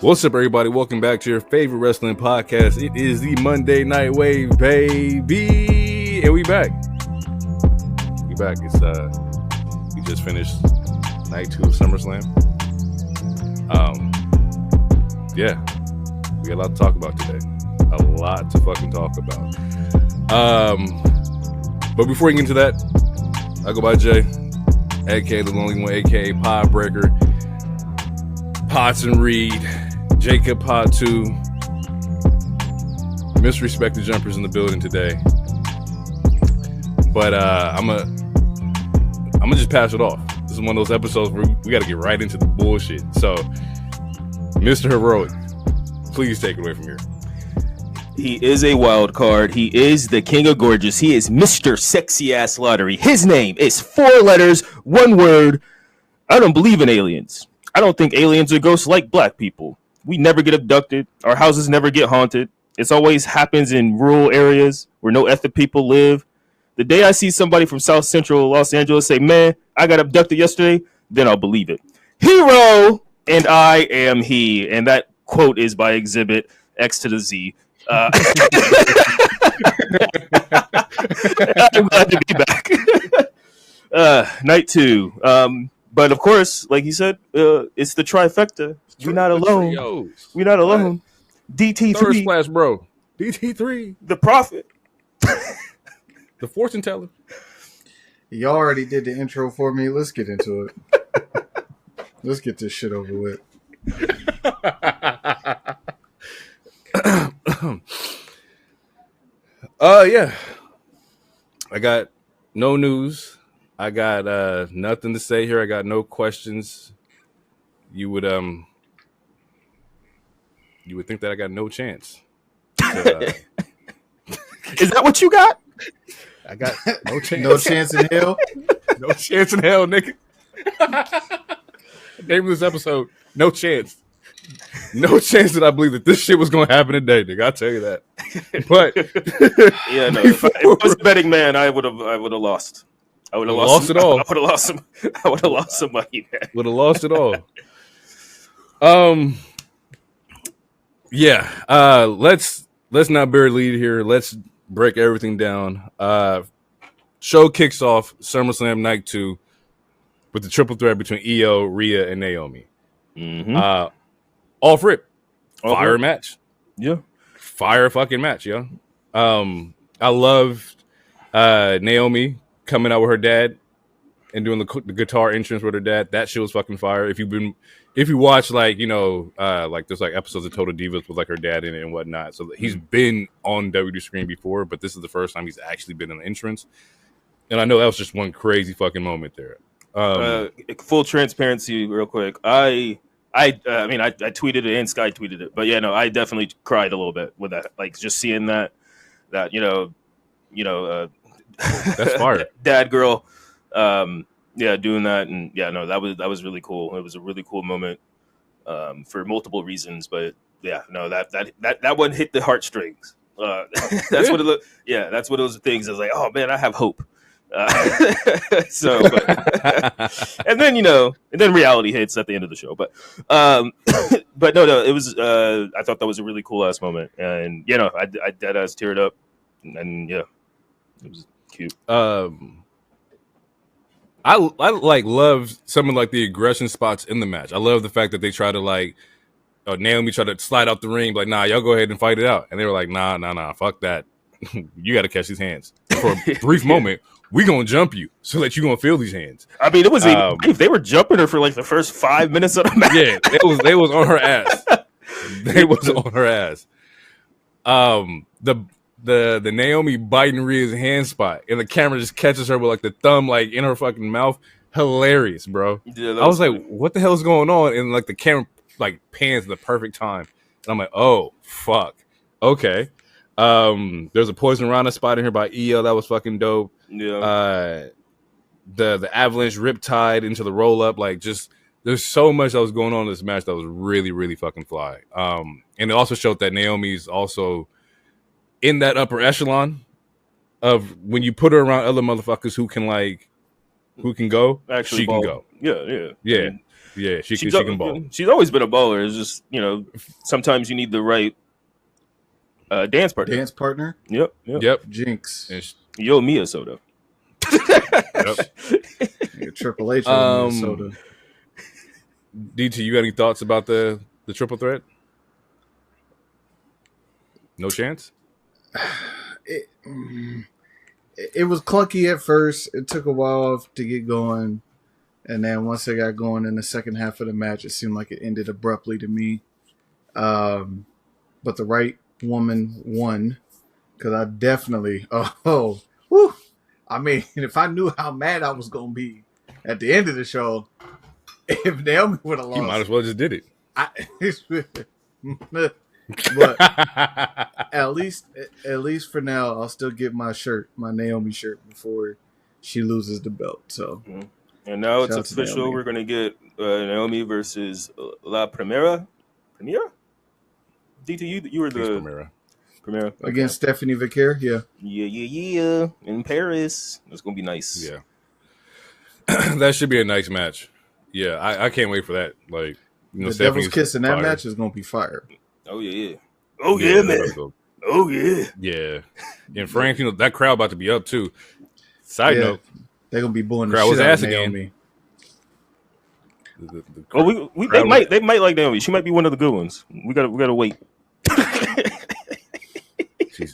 What's up, everybody? Welcome back to your favorite wrestling podcast. It is the Monday Night Wave, baby, and we back. We back. It's we just finished night 2 of SummerSlam. Yeah, we got a lot to talk about today. A lot to fucking talk about. But before we get into that, I go by Jay, aka the Lonely One, aka Podbreaker, Potts and Reed, Jacob Pod 2, Misrespected Jumpers in the building today. But I'm gonna just pass it off. This is one of those episodes where we got to get right into the bullshit. So, Mr. Heroic, please take it away from here. He is a wild card. He is the king of gorgeous. He is Mr. Sexy Ass Lottery. His name is 4 letters, 1 word. I don't believe in aliens. I don't think aliens are ghosts like black people. We never get abducted. Our houses never get haunted. It always happens in rural areas where no ethnic people live. The day I see somebody from South Central Los Angeles say, man, I got abducted yesterday, then I'll believe it. Hero, and I am he. And that quote is by Exhibit X to the Z. I'm glad to be back. Night 2. But of course, like you said, it's the trifecta. We're not alone. We're not alone. DT3. Third splash, bro. DT3. The prophet. The fortune teller. Y'all already did the intro for me. Let's get into it. Let's get this shit over with. Yeah. I got no news. I got nothing to say here. I got no questions. You would think that I got no chance. Is that what you got? I got no chance. No chance in hell. No chance in hell, nigga. Name of this episode, no chance. No chance that I believe that this shit was going to happen today, nigga. I'll tell you that. But yeah, no. If I was a betting man, I would have lost. I would have lost it all. I would have lost some. I would have lost some money, man. Would have lost it all. Yeah. Let's not bury the lead here. Let's break everything down. Show kicks off SummerSlam Night 2 with the triple threat between Io, Rhea, and Naomi. Mm-hmm. Off rip. Fire match. Yeah. Fire fucking match, yo. I loved Naomi coming out with her dad and doing the guitar entrance with her dad. That shit was fucking fire. If you watch like there's like episodes of Total Divas with like her dad in it and whatnot. So he's been on WWE screen before, but this is the first time he's actually been in the entrance. And I know that was just one crazy fucking moment there. Full transparency, real quick. I tweeted it and Sky tweeted it, but yeah, no, I definitely cried a little bit with that. Like just seeing that that's fire. Dad girl, doing that, and yeah, no, that was really cool. It was a really cool moment for multiple reasons, but yeah, no, that one hit the heartstrings. That's what it looked. Yeah, that's what those things. I was like, oh man, I have hope. And then reality hits at the end of the show. But no, it was. I thought that was a really cool ass moment, and I dead ass teared up, and yeah, it was cute. I like love some of like the aggression spots in the match. I love the fact that they try to like Naomi tried to slide out the ring, like nah, y'all go ahead and fight it out, and they were like nah, fuck that. You got to catch these hands for a brief moment. We gonna jump you so that you gonna feel these hands. I mean, it was if they were jumping her for like the first 5 minutes of the match. Yeah, they was on her ass. They was on her ass. The Naomi biting Rhea's hand spot, and the camera just catches her with like the thumb like in her fucking mouth. Hilarious, bro. Yeah, I was like, what the hell is going on? And like the camera like pans at the perfect time, and I'm like, oh fuck, okay. There's a Poison Rana spot in here by Io that was fucking dope. Yeah. The avalanche riptide into the roll up, like just there's so much that was going on in this match that was really, really fucking fly. And it also showed that Naomi's also in that upper echelon of when you put her around other motherfuckers who can go, actually she can go. Yeah. Yeah. Yeah, she can ball. She's always been a baller. It's just sometimes you need the right dance partner. Dance partner. Yep. Jinx. You owe me a soda. Yep. Yeah, Triple H owed me a soda. DT, you got any thoughts about the triple threat? No chance. It was clunky at first. It took a while to get going, and then once they got going in the second half of the match, it seemed like it ended abruptly to me. But the right woman won, because I definitely whew. I mean, if I knew how mad I was gonna be at the end of the show, if Naomi would have lost, you might as well just did it. But at least for now, I'll still get my Naomi shirt, before she loses the belt. So, and now it's official. We're gonna get Naomi versus La Primera. DT, you were the Primera against Stephanie Vicaire. Yeah. In Paris, it's gonna be nice. Yeah, that should be a nice match. Yeah, I can't wait for that. Like, the Devil's Kiss in that match is gonna be fire. Oh yeah. Oh yeah, man. Oh yeah. Yeah. In France, that crowd about to be up too. Side note, they're gonna be booing the shit out of Naomi. They might like Naomi. She might be one of the good ones. We gotta wait.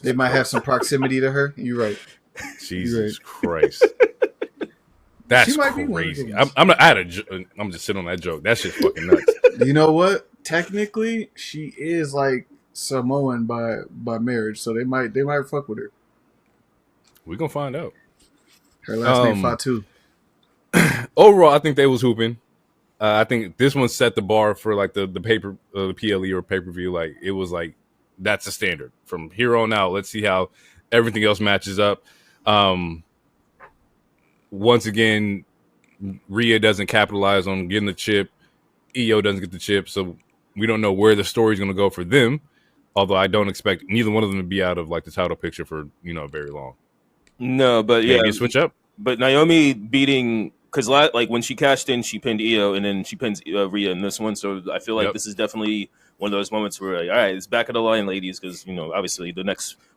They might have some proximity to her. You're right. Jesus Christ. That's crazy. I'm just sitting on that joke. That shit's fucking nuts. You know what? Technically, she is like Samoan by marriage, so they might fuck with her. We're gonna find out. Her last name Fatu. Overall, I think they was hooping. I think this one set the bar for like the paper, the PLE or pay-per-view. Like, it was like, that's the standard from here on out. Let's see how everything else matches up. Once again, Rhea doesn't capitalize on getting the chip. EO doesn't get the chip, so we don't know where the story's going to go for them. Although I don't expect neither one of them to be out of like the title picture for very long. No, but maybe switch up. But Naomi beating, because like when she cashed in, she pinned EO, and then she pins Rhea in this one. So I feel like this is definitely one of those moments where, like, all right, it's back of the line, ladies, because obviously we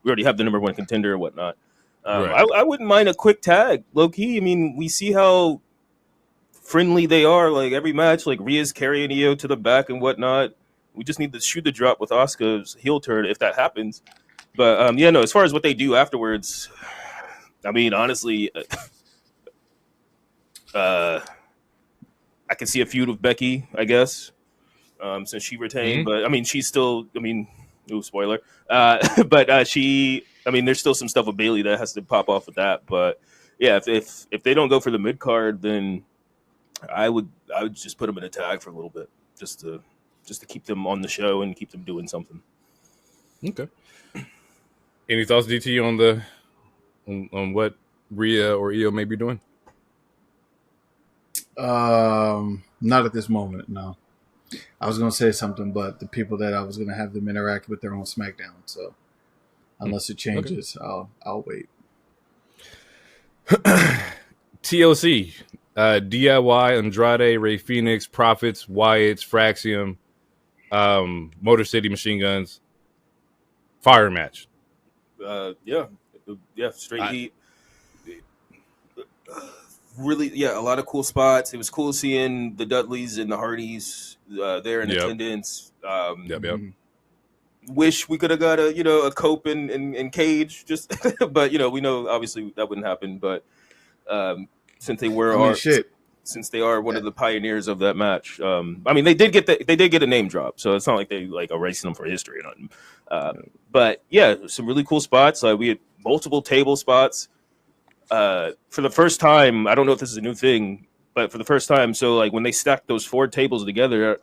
already have the number one contender or whatnot. Right. I wouldn't mind a quick tag, low key. I mean, we see how friendly they are. Like, every match, like Rhea's carrying EO to the back and whatnot. We just need to shoot the drop with Asuka's heel turn if that happens. But as far as what they do afterwards, I mean, honestly, I can see a feud with Becky, I guess, since she retained. Mm-hmm. But I mean, she's still. I mean, spoiler. But there's still some stuff with Bayley that has to pop off with that. But yeah, if they don't go for the mid card, then I would just put them in a tag for a little bit, just to keep them on the show and keep them doing something. Okay. Any thoughts, DT, on what Rhea or EO may be doing? Not at this moment, no. I was going to say something, but the people that I was going to have them interact with their own SmackDown. So unless it changes, okay. I'll wait. TLC, DIY, Andrade, Rey Fenix, Profits, Wyatts, Fraxium, Motor City Machine Guns, fire match. Straight heat. Really, a lot of cool spots. It was cool seeing the Dudleys and the Hardys there in attendance. Wish we could have got a Cope and Cage, just but we know obviously that wouldn't happen. But since they were since they are one of the pioneers of that match, they did get a name drop, so it's not like they like erasing them for history or nothing. But some really cool spots. We had multiple table spots. For the first time, I don't know if this is a new thing, but for the first time, so like when they stacked those 4 tables together,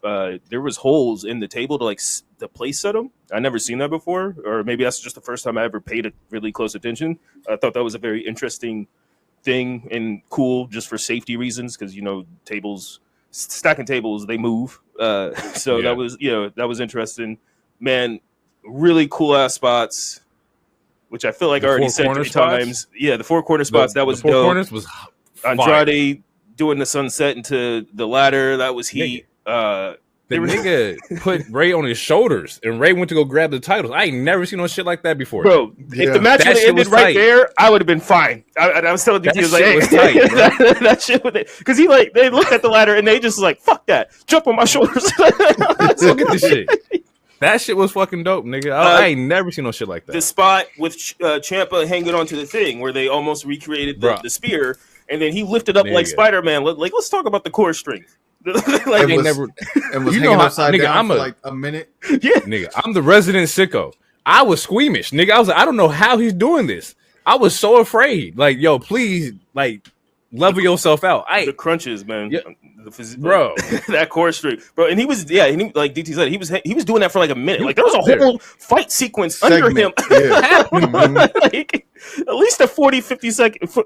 there was holes in the table to place set them. I never seen that before, or maybe that's just the first time I ever paid really close attention. I thought that was a very interesting thing and cool, just for safety reasons, because stacking tables, they move. That was interesting, man. Really cool ass spots. Which I feel like I already said 3 times. Yeah, the 4 corner spots, that was dope. 4 corners was fire. Andrade doing the sunset into the ladder. That was heat. The nigga put Ray on his shoulders, and Ray went to go grab the titles. I ain't never seen no shit like that before. Bro, if the match would have ended right there, I would have been fine. I was telling DT, like, hey, tight, that shit with it. Because they looked at the ladder, and they just like, fuck that. Jump on my shoulders. Look at this shit. That shit was fucking dope, nigga. I ain't never seen no shit like that. The spot with Ciampa hanging onto the thing where they almost recreated the spear, and then he lifted up like Spider-Man. Like, let's talk about the core strength. Like it was hanging upside down for like a minute. Yeah, nigga, I'm the resident sicko. I was squeamish, nigga. I was like, I don't know how he's doing this. I was so afraid. Like, yo, please, like, level yourself out. The crunches, man. Yeah. Bro, that core strength, bro. And he was, like DT said, he was doing that for like a minute. Like there was a whole fight sequence under him. Yeah. Like, at least a 50 second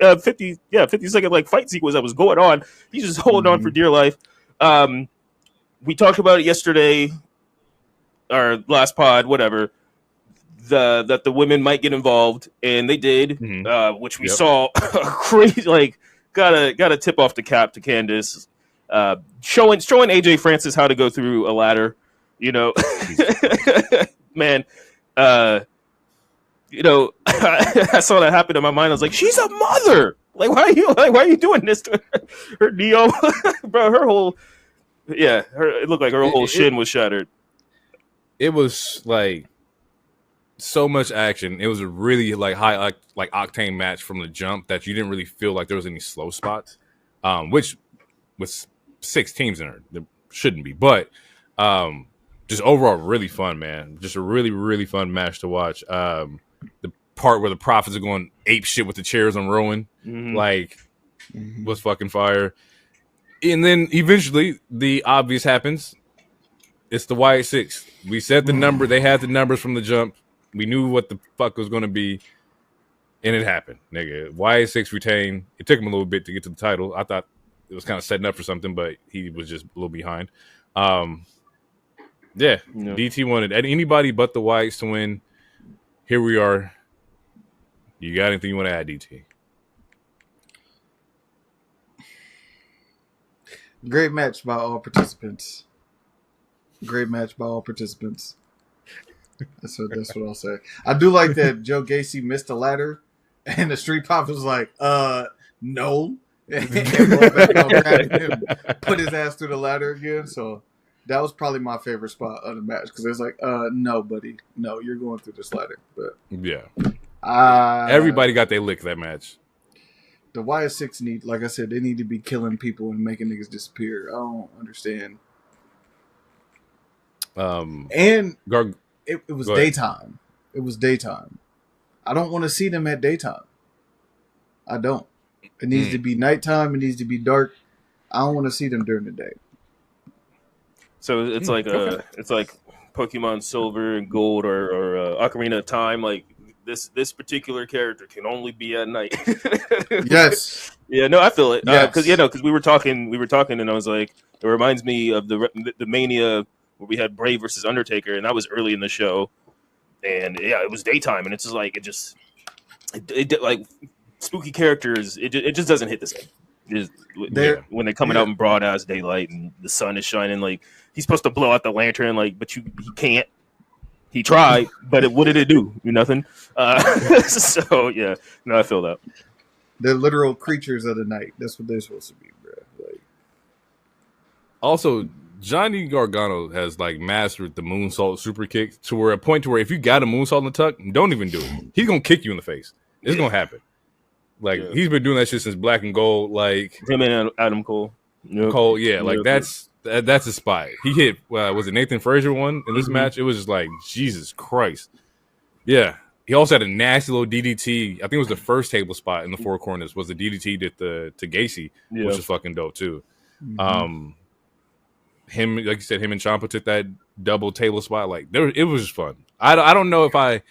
like fight sequence that was going on. He's just holding on for dear life. We talked about it yesterday, or last pod, whatever. That the women might get involved, and they did, which we saw crazy. Like, gotta tip off the cap to Candice, showing AJ Francis how to go through a ladder. You know, man. I saw that happen in my mind. I was like, she's a mother. Like, why are you doing this to her Neo, bro? Her whole. Yeah, it looked like her whole shin was shattered. It was like so much action. It was a really like high like octane match from the jump that you didn't really feel like there was any slow spots. Which with 6 teams in there, there shouldn't be. But just overall really fun, man. Just a really, really fun match to watch. The part where the Profits are going ape shit with the chairs on Rowan, was fucking fire. And then eventually the obvious happens. It's the Wyatt 6. We said the number. They had the numbers from the jump. We knew what the fuck was going to be. And it happened, nigga. Wyatt 6 retained. It took him a little bit to get to the title. I thought it was kind of setting up for something, but he was just a little behind. DT wanted anybody but the Wyatts to win. Here we are. You got anything you want to add, DT? Great match by all participants. Great match by all participants. That's what I'll say. I do like that Joe Gacy missed the ladder, and the Street Profits was like, no. And rolled back out, grabbed him, put his ass through the ladder again. So that was probably my favorite spot of the match, because it was like, no, buddy. No, you're going through this ladder. But yeah. Everybody got their lick that match. The Wyatt 6 need, like I said, they need to be killing people and making niggas disappear. I don't understand. And it was daytime. It was daytime. I don't want to see them at daytime. I don't. It needs to be nighttime. It needs to be dark. I don't want to see them during the day. So it's like it's like Pokemon Silver and Gold or Ocarina of Time. Like this particular character can only be at night. Yes. Yeah. No, I feel it. Because because we were talking, and I was like, it reminds me of the Mania where we had Bray versus Undertaker, and that was early in the show. And yeah, it was daytime, and it's just like it like spooky characters. It just doesn't hit the same. When they're coming out in broad ass daylight and the sun is shining, like he's supposed to blow out the lantern, like, but he can't. He tried, but what did it do? Nothing. So yeah, no, I feel that. They're literal creatures of the night. That's what they're supposed to be, bro. Like, also, Johnny Gargano has like mastered the moonsault super kick to where a point to where if you got a moonsault in the tuck, don't even do it. He's gonna kick you in the face. It's gonna happen. Like he's been doing that shit since Black and Gold. Like him and Adam Cole. Yep. Cole, yeah, like that's a spot. He hit. Was it Nathan Frazier one in this match? It was just like Jesus Christ. Yeah. He also had a nasty little DDT. I think it was the first table spot in the Four Corners. Was the DDT did to Gacy, which is fucking dope too. Him, like you said, him and Ciampa took that double table spot. Like it was just fun. I don't know if I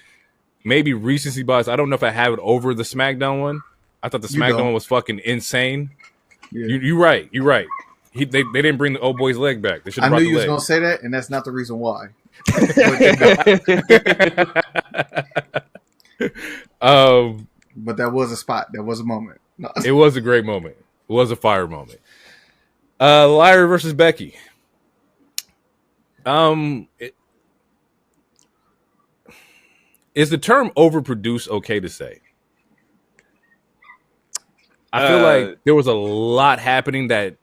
maybe recency bias. I don't know if I have it over the SmackDown one. I thought the SmackDown one was fucking insane. Yeah. You're right. You're right. They didn't bring the old boy's leg back. They should have brought the leg. I knew you was gonna say that, and that's not the reason why. But that was a spot. That was a moment. No. It was a great moment. It was a fire moment. Lyra versus Becky. Is the term overproduced okay to say? I feel like there was a lot happening that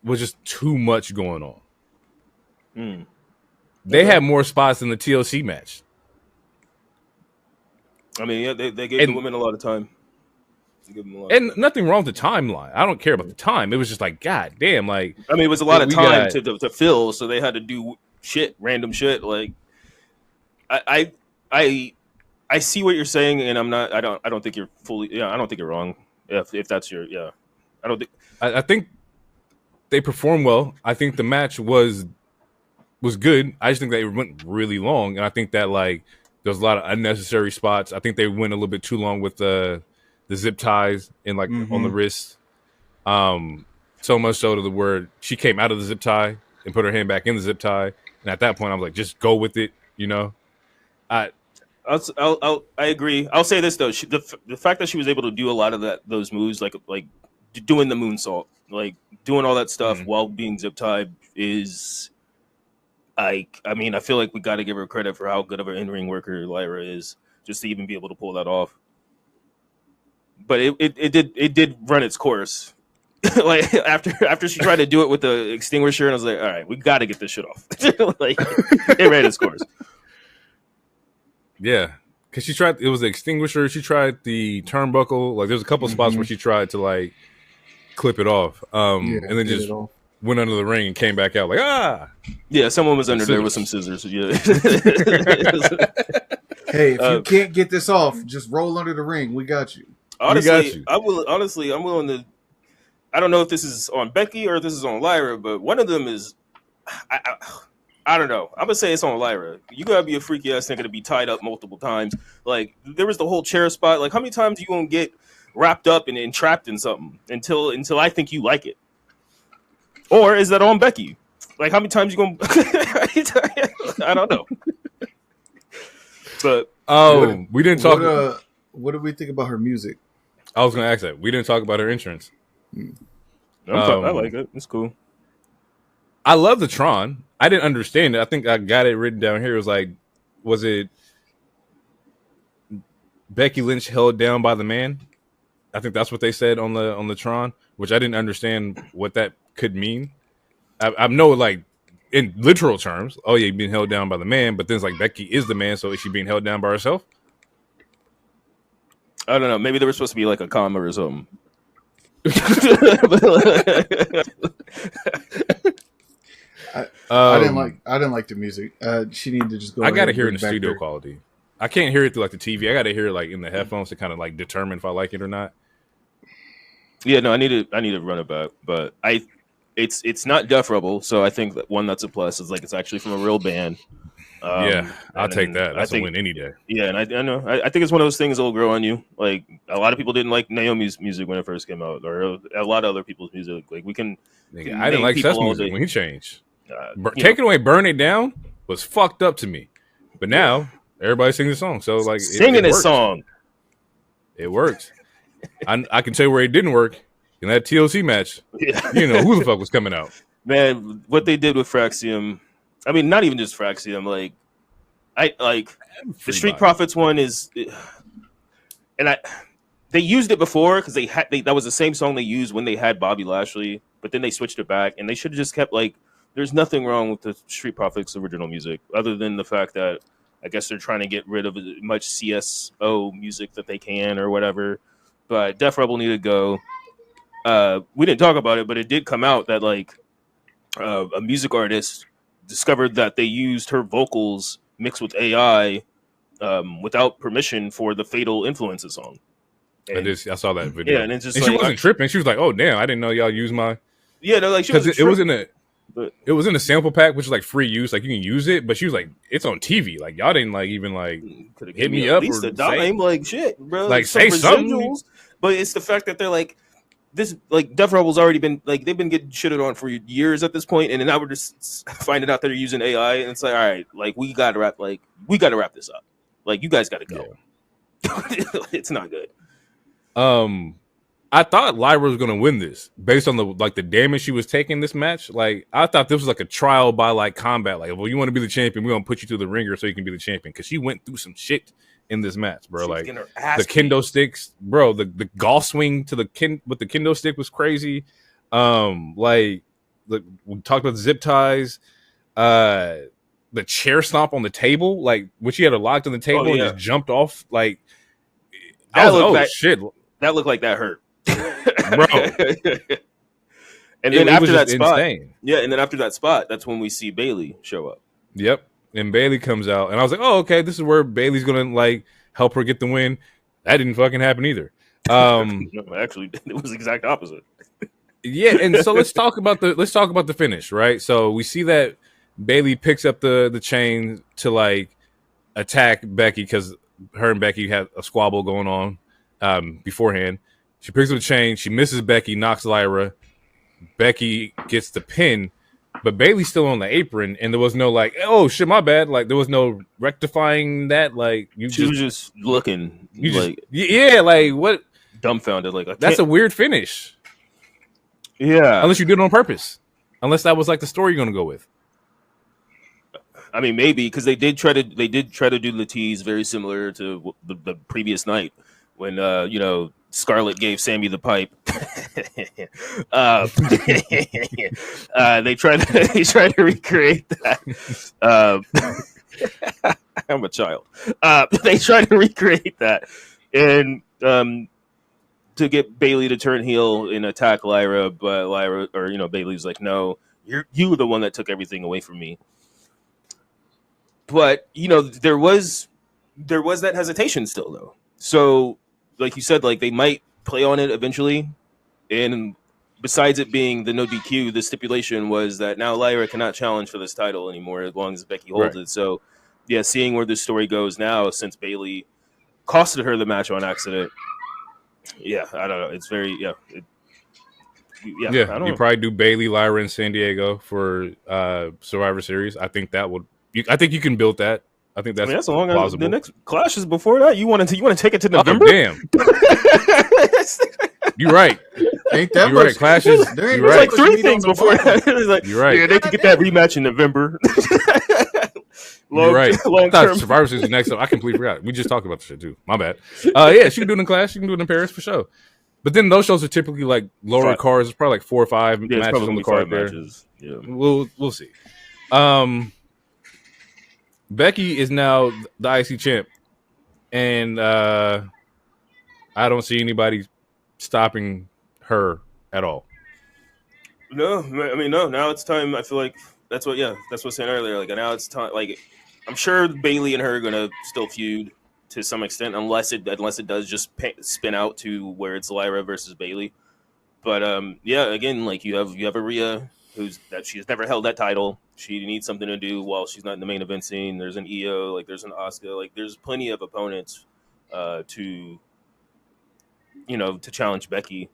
was just too much going on. They had more spots in the TLC match. I mean, yeah, they gave the women a lot of time. And nothing wrong with the timeline. I don't care about the time. It was just like, God damn, like I mean, it was a lot of time to fill, so they had to do random shit. Like, I see what you're saying, and I don't think you're fully. Yeah, I don't think you're wrong. If that's your I don't think. I think they performed well. I think the match was good. I just think that it went really long, and I think that like there's a lot of unnecessary spots. I think they went a little bit too long with the zip ties and like on the wrist. So much so to the word she came out of the zip tie and put her hand back in the zip tie, and at that point I was like, just go with it, you know. I agree. I'll say this though: the fact that she was able to do a lot of those moves, like doing the moonsault, like doing all that stuff while being zip tied, is I mean, I feel like we got to give her credit for how good of an in-ring worker Lyra is, just to even be able to pull that off. But it did run its course. Like after she tried to do it with the extinguisher, and I was like, all right, we got to get this shit off. Like it ran its course. Yeah, because she tried. It was the extinguisher. She tried the turnbuckle. Like there's a couple spots where she tried to like clip it off, and then just went under the ring and came back out like Yeah, someone was under there with some scissors. Yeah. Hey, if you can't get this off, just roll under the ring. We got you. Honestly, I'm willing to. I don't know if this is on Becky or if this is on Lyra, but one of them is. I don't know. I'm gonna say it's on Lyra. You gotta be a freaky ass nigga to be tied up multiple times. Like there was the whole chair spot. Like how many times you gonna get wrapped up and trapped in something until I think you like it? Or is that on Becky? Like how many times you gonna? I don't know. But we didn't talk. What do we think about her music? I was gonna ask that. We didn't talk about her entrance. I like it. It's cool. I love the Tron. I didn't understand it. I think I got it written down here. It was like, was it Becky Lynch held down by the man? I think that's what they said on the Tron, which I didn't understand what that could mean. I know like in literal terms, oh yeah, being held down by the man, but then it's like Becky is the man, so is she being held down by herself? I don't know. Maybe there was supposed to be like a comma or something. I didn't like the music. She needed to just go. I gotta hear it in the studio quality. I can't hear it through like the TV. I gotta hear it like in the headphones to kind of like determine if I like it or not. Yeah, no, I need to run it back, but it's not Def Rebel, so I think that that's a plus. Is like it's actually from a real band. Yeah, I'll take that. That's a win any day. Yeah, and I know. I think it's one of those things that will grow on you. Like a lot of people didn't like Naomi's music when it first came out, or a lot of other people's music. Like we can. I didn't like Seth's music when he changed. Taking away "Burn It Down" was fucked up to me, but now everybody sings the song. So like singing this song, it worked. I can tell you where it didn't work in that TLC match. Yeah. You know who the fuck was coming out. Man, what they did with Fraxium. I mean, not even just Fraxium. Like, the Street Profits one is, and they used it before because that was the same song they used when they had Bobby Lashley, but then they switched it back, and they should have just kept like. There's nothing wrong with the Street Profits original music, other than the fact that I guess they're trying to get rid of as much CSO music that they can or whatever. But Def Rebel needed to go. We didn't talk about it, but it did come out that like a music artist discovered that they used her vocals mixed with AI without permission for the Fatal Influences song. And I saw that video. Yeah, and it's just and she wasn't tripping. She was like, "Oh damn, I didn't know y'all use my." Yeah, no, like because it was in a sample pack, which is like free use, like you can use it. But she was like, "It's on TV, like y'all didn't like even like hit me up at least or a dime, like shit, bro. Like say something." But it's the fact that they're like. This like Def Rebel's already been like they've been getting shitted on for years at this point, and now we're just finding out they're using AI, and it's like, all right, like we gotta wrap this up. Like you guys gotta go. Yeah. It's not good. I thought Lyra was gonna win this based on the damage she was taking this match. Like I thought this was like a trial by like combat. Like, well, you want to be the champion, we're gonna put you through the ringer so you can be the champion. Because she went through some shit in this match, bro. She was Like getting her ass the beat. kendo sticks, bro. The golf swing to the with the kendo stick was crazy. Like we talked about the zip ties, the chair stomp on the table, like when she had her locked on the table and just jumped off. Like I was like, oh shit. That looked like that hurt, bro. And then after that spot, insane. and then after that spot, that's when we see Bayley show up. Yep, and Bayley comes out, and I was like, oh, okay, this is where Bayley's gonna like help her get the win. That didn't fucking happen either. No, actually, it was the exact opposite. Yeah, and so let's talk about the finish, right? So we see that Bayley picks up the chain to like attack Becky because her and Becky had a squabble going on beforehand. She picks up the chain, she misses Becky, knocks Lyra. Becky gets the pin, but Bayley's still on the apron, and there was no like, oh shit, my bad. Like there was no rectifying that. Like she was just looking, like what? Dumbfounded. Like that's a weird finish. Yeah, unless you did it on purpose. Unless that was like the story you're gonna go with. I mean, maybe because they did try to do the tease very similar to the previous night when Scarlett gave Sammy the pipe. They tried to recreate that. I'm a child. They tried to recreate that and to get Bayley to turn heel and attack Lyra, but Lyra Bayley's like, no, you were the one that took everything away from me. But there was that hesitation still though. So like you said, like they might play on it eventually. And besides it being the no DQ, the stipulation was that now Lyra cannot challenge for this title anymore as long as Becky holds it. So yeah, seeing where this story goes now, since Bayley costed her the match on accident. Yeah, I don't know. It's very you probably do Bayley, Lyra, and San Diego for Survivor Series. I think that would. I think you can build that. I think that's long plausible. The next clashes before that. You want to take it to November? Oh, damn. You're right. Ain't that you're much? Right. Clashes. There's like 3 things before that. Like, you're right. Yeah, they could get that rematch in November. You're right. I thought Survivor Series is next up. I completely forgot. We just talked about this shit too. My bad. Yeah, she can do it in Clash. She can do it in Paris for sure. But then those shows are typically like lower cards. It's probably like 4 or 5 matches on the card there. Yeah. We'll see. Becky is now the IC champ, and I don't see anybody stopping her at all. No, I mean no. Now it's time. I feel like that's what I was saying earlier. Like now it's time. Like I'm sure Bayley and her are gonna still feud to some extent, unless it does just spin out to where it's Lyra versus Bayley. But again, like you have Rhea, she's never held that title. She needs something to do while she's not in the main event scene. There's an Io, like there's an Asuka, like there's plenty of opponents to challenge Becky.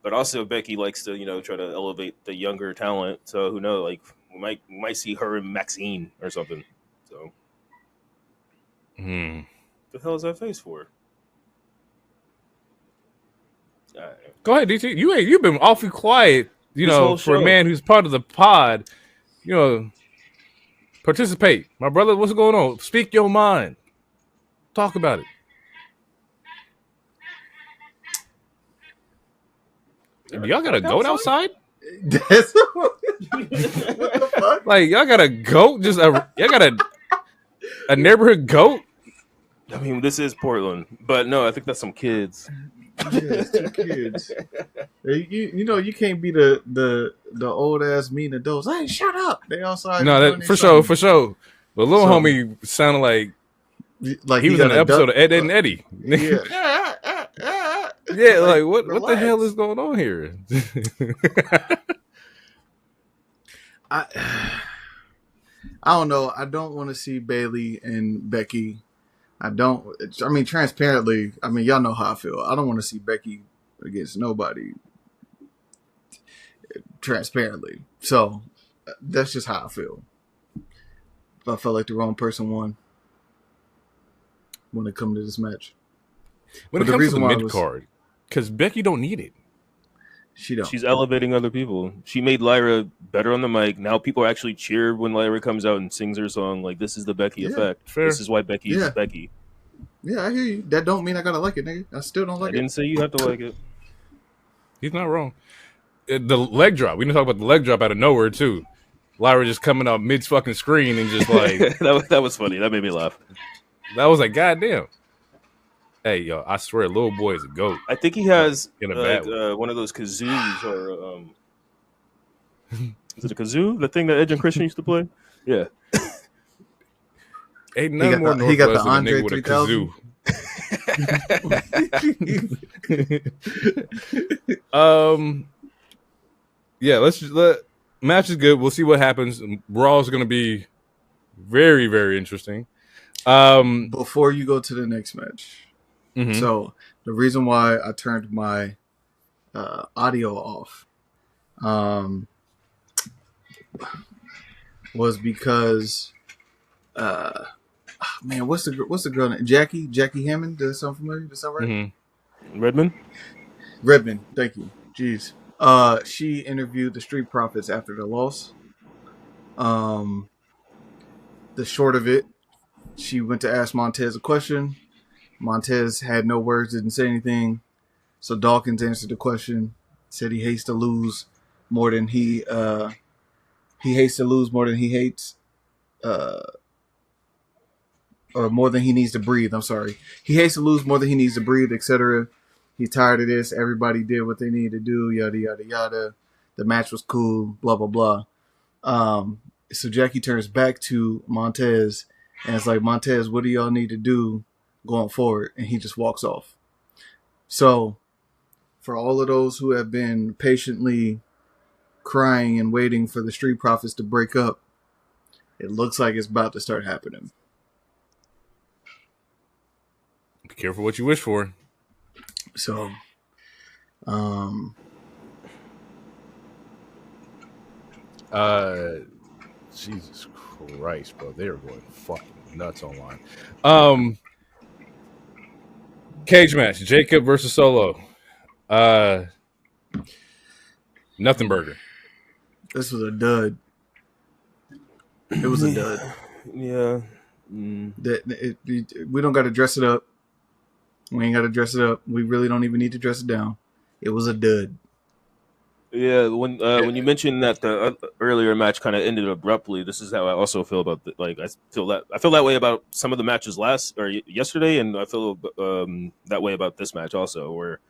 But also Becky likes to try to elevate the younger talent. So who knows? Like we might see her and Maxine or something. So the hell is that face for? Go ahead, DT. You've been awfully quiet. For a man who's part of the pod. Participate, my brother. What's going on? Speak your mind. Talk about it. Y'all got a goat outside? What the fuck? Like y'all got a goat? Y'all got a neighborhood goat? I mean, this is Portland, but no, I think that's some kids. Yeah, it's 2 kids. You can't be the old ass mean adults. Hey, shut up! They outside. No, that for sure. But little homie sounded like he was in an episode of Ed, Ed and Eddie. Yeah. Yeah, like what the hell is going on here? I don't know. I don't want to see Bayley and Becky. Transparently, y'all know how I feel. I don't want to see Becky against nobody. Transparently. So, that's just how I feel. I felt like the wrong person won when it comes to this match. When it comes to the mid card, because Becky don't need it. She don't. She's elevating other people. She made Lyra better on the mic. Now people actually cheer when Lyra comes out and sings her song. Like, this is the Becky Yeah. effect. Fair. This is why Becky is Yeah. Becky. Yeah, I hear you. That don't mean I gotta like it, nigga. I still don't I like didn't it. say you have to like it. He's not wrong. The leg drop. We didn't talk about the leg drop out of nowhere too. Lyra just coming up mid fucking screen and just like that was funny. That made me laugh. that was like goddamn. Hey yo, I swear, little boy is a goat. I think he has In a like bad one of those kazoos or is it a kazoo? The thing that Edge and Christian used to play? Yeah. Ain't nothing more he got Northwest the than a Andre nigga with a 3000. kazoo. Yeah, let match is good. We'll see what happens. Raw is going to be very, very interesting. Before you go to the next match, Mhm. so the reason why I turned my audio off was because man, what's the girl name? Jackie Hammond? Does that sound familiar? Does that sound right? Mhm. Redmond, thank you. Jeez. She interviewed the Street Profits after the loss. The short of it, she went to ask Montez a question. Montez had no words, didn't say anything. So Dawkins answered the question, said he hates to lose more than he hates to lose more than he hates, or more than he needs to breathe. I'm sorry. He hates to lose more than he needs to breathe, etc. He's tired of this. Everybody did what they needed to do, yada, yada, yada. The match was cool, blah, blah, blah. So Jackie turns back to Montez and it's like, Montez, what do y'all need to do going forward? And he just walks off. So for all of those who have been patiently crying and waiting for the Street Profits to break up, it looks like it's about to start happening. Be careful what you wish for. So, Jesus Christ, bro, they are going fucking nuts online. Cage match: Jacob versus Solo. Nothing burger. this was a dud. It was a dud. Yeah. We don't got to dress it up. We ain't got to dress it up. We really don't even need to dress it down. It was a dud. Yeah, when you mentioned that the earlier match kind of ended abruptly, this is how I also feel about I feel that way about some of the matches yesterday, and I feel that way about this match also. Where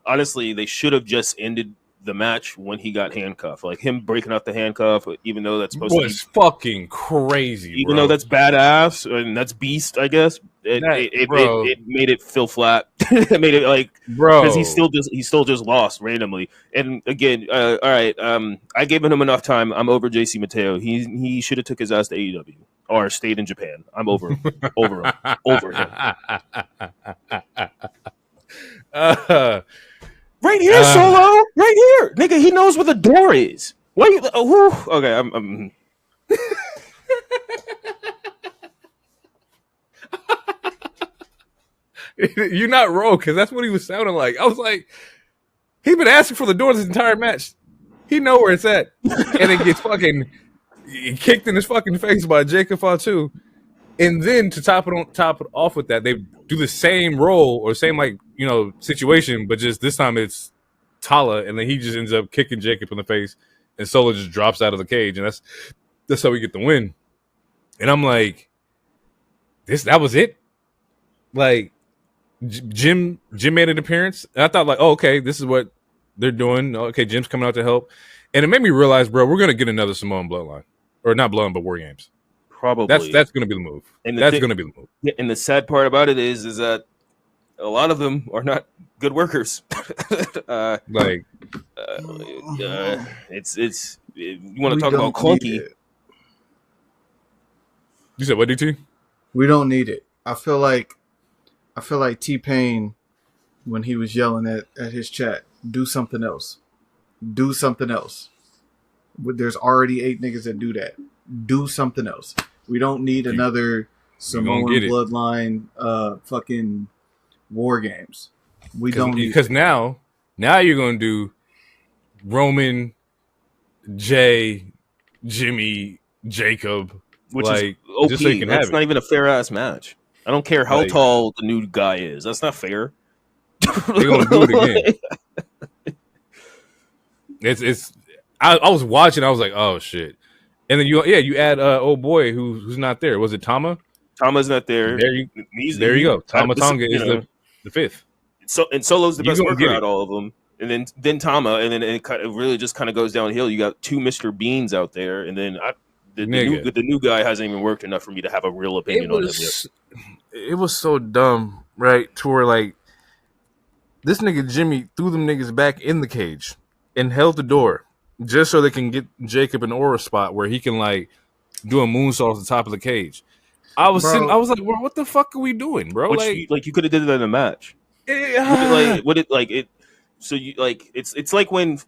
honestly, they should have just ended the match when he got handcuffed. Like him breaking out the handcuff, even though that's supposed to be fucking crazy. Even bro. though that's badass and that's beast, I guess it made it feel flat. It made it like because he still just lost randomly. And again, all right, I gave him enough time. I'm over JC Mateo. He should have took his ass to AEW or stayed in Japan. I'm over him. over him. Right here, Solo. Right here, nigga. He knows where the door is. Why you? Okay, I'm You're not wrong, because that's what he was sounding like. I was like, he been asking for the door this entire match. He know where it's at, and it gets fucking kicked in his fucking face by Jacob Fatu. And then to top it off with that, they do the same role or same situation, but just this time it's Tala, and then he just ends up kicking Jacob in the face, and Solo just drops out of the cage, and that's how we get the win. And I'm like, that was it. Like Jim made an appearance, and I thought like, oh, okay, this is what they're doing. Okay, Jim's coming out to help, and it made me realize, bro, we're gonna get another Samoan bloodline, or not bloodline, but War Games. Probably that's gonna be the move. And that's gonna be the move. Yeah, and the sad part about it is that a lot of them are not good workers. It's you want to talk about clunky. You said what, DT? We don't need it. I feel like T-Pain, when he was yelling at his chat, do something else. Do something else. There's already 8 niggas that do that. Do something else. We don't need another Samoan bloodline fucking War Games. We don't need because now you're gonna do Roman, Jay, Jimmy, Jacob, which is like OP. just so you can have That's not it. even a fair ass match. I don't care how Like tall the new guy is. That's not fair. they're gonna do it again. It's. I was watching. I was like, oh shit. And then you add old boy who's not there. Was it Tama? Tama's not there. There you go. Tama Tonga is the fifth. So and Solo's the You best gonna worker get out it. of all of them. And then Tama, and then it really just kind of goes downhill. You got two Mr. Beans out there, and then the new guy hasn't even worked enough for me to have a real opinion on him yet. It was so dumb, right? To where like this nigga Jimmy threw them niggas back in the cage and held the door just so they can get Jacob an aura spot where he can like do a moonsault off the top of the cage. I was like, bro, what the fuck are we doing, bro? You could have did that in a match. So you like it's like when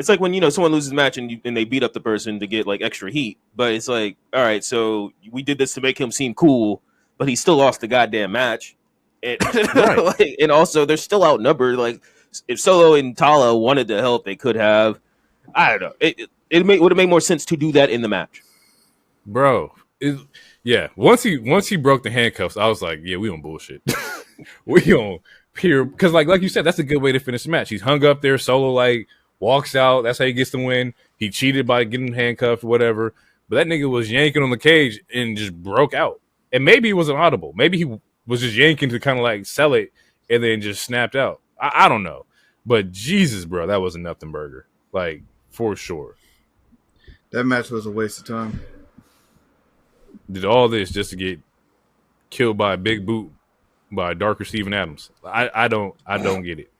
someone loses a match and they beat up the person to get like extra heat, but it's like, all right, so we did this to make him seem cool, but he still lost the goddamn match, and right. And also they're still outnumbered. Like if Solo and Tala wanted to help, they could have. I don't know. It would have made more sense to do that in the match, bro. Yeah. Once he broke the handcuffs, I was like, yeah, we on bullshit. We on here because like you said, that's a good way to finish the match. He's hung up there. Solo like walks out. That's how he gets the win. He cheated by getting handcuffed, whatever. But that nigga was yanking on the cage and just broke out. And maybe it wasn't audible. Maybe he was just yanking to kind of like sell it and then just snapped out. I don't know. But Jesus, bro, that was a nothing burger. Like, for sure. That match was a waste of time. Did all this just to get killed by a big boot by a darker Steven Adams. I don't get it.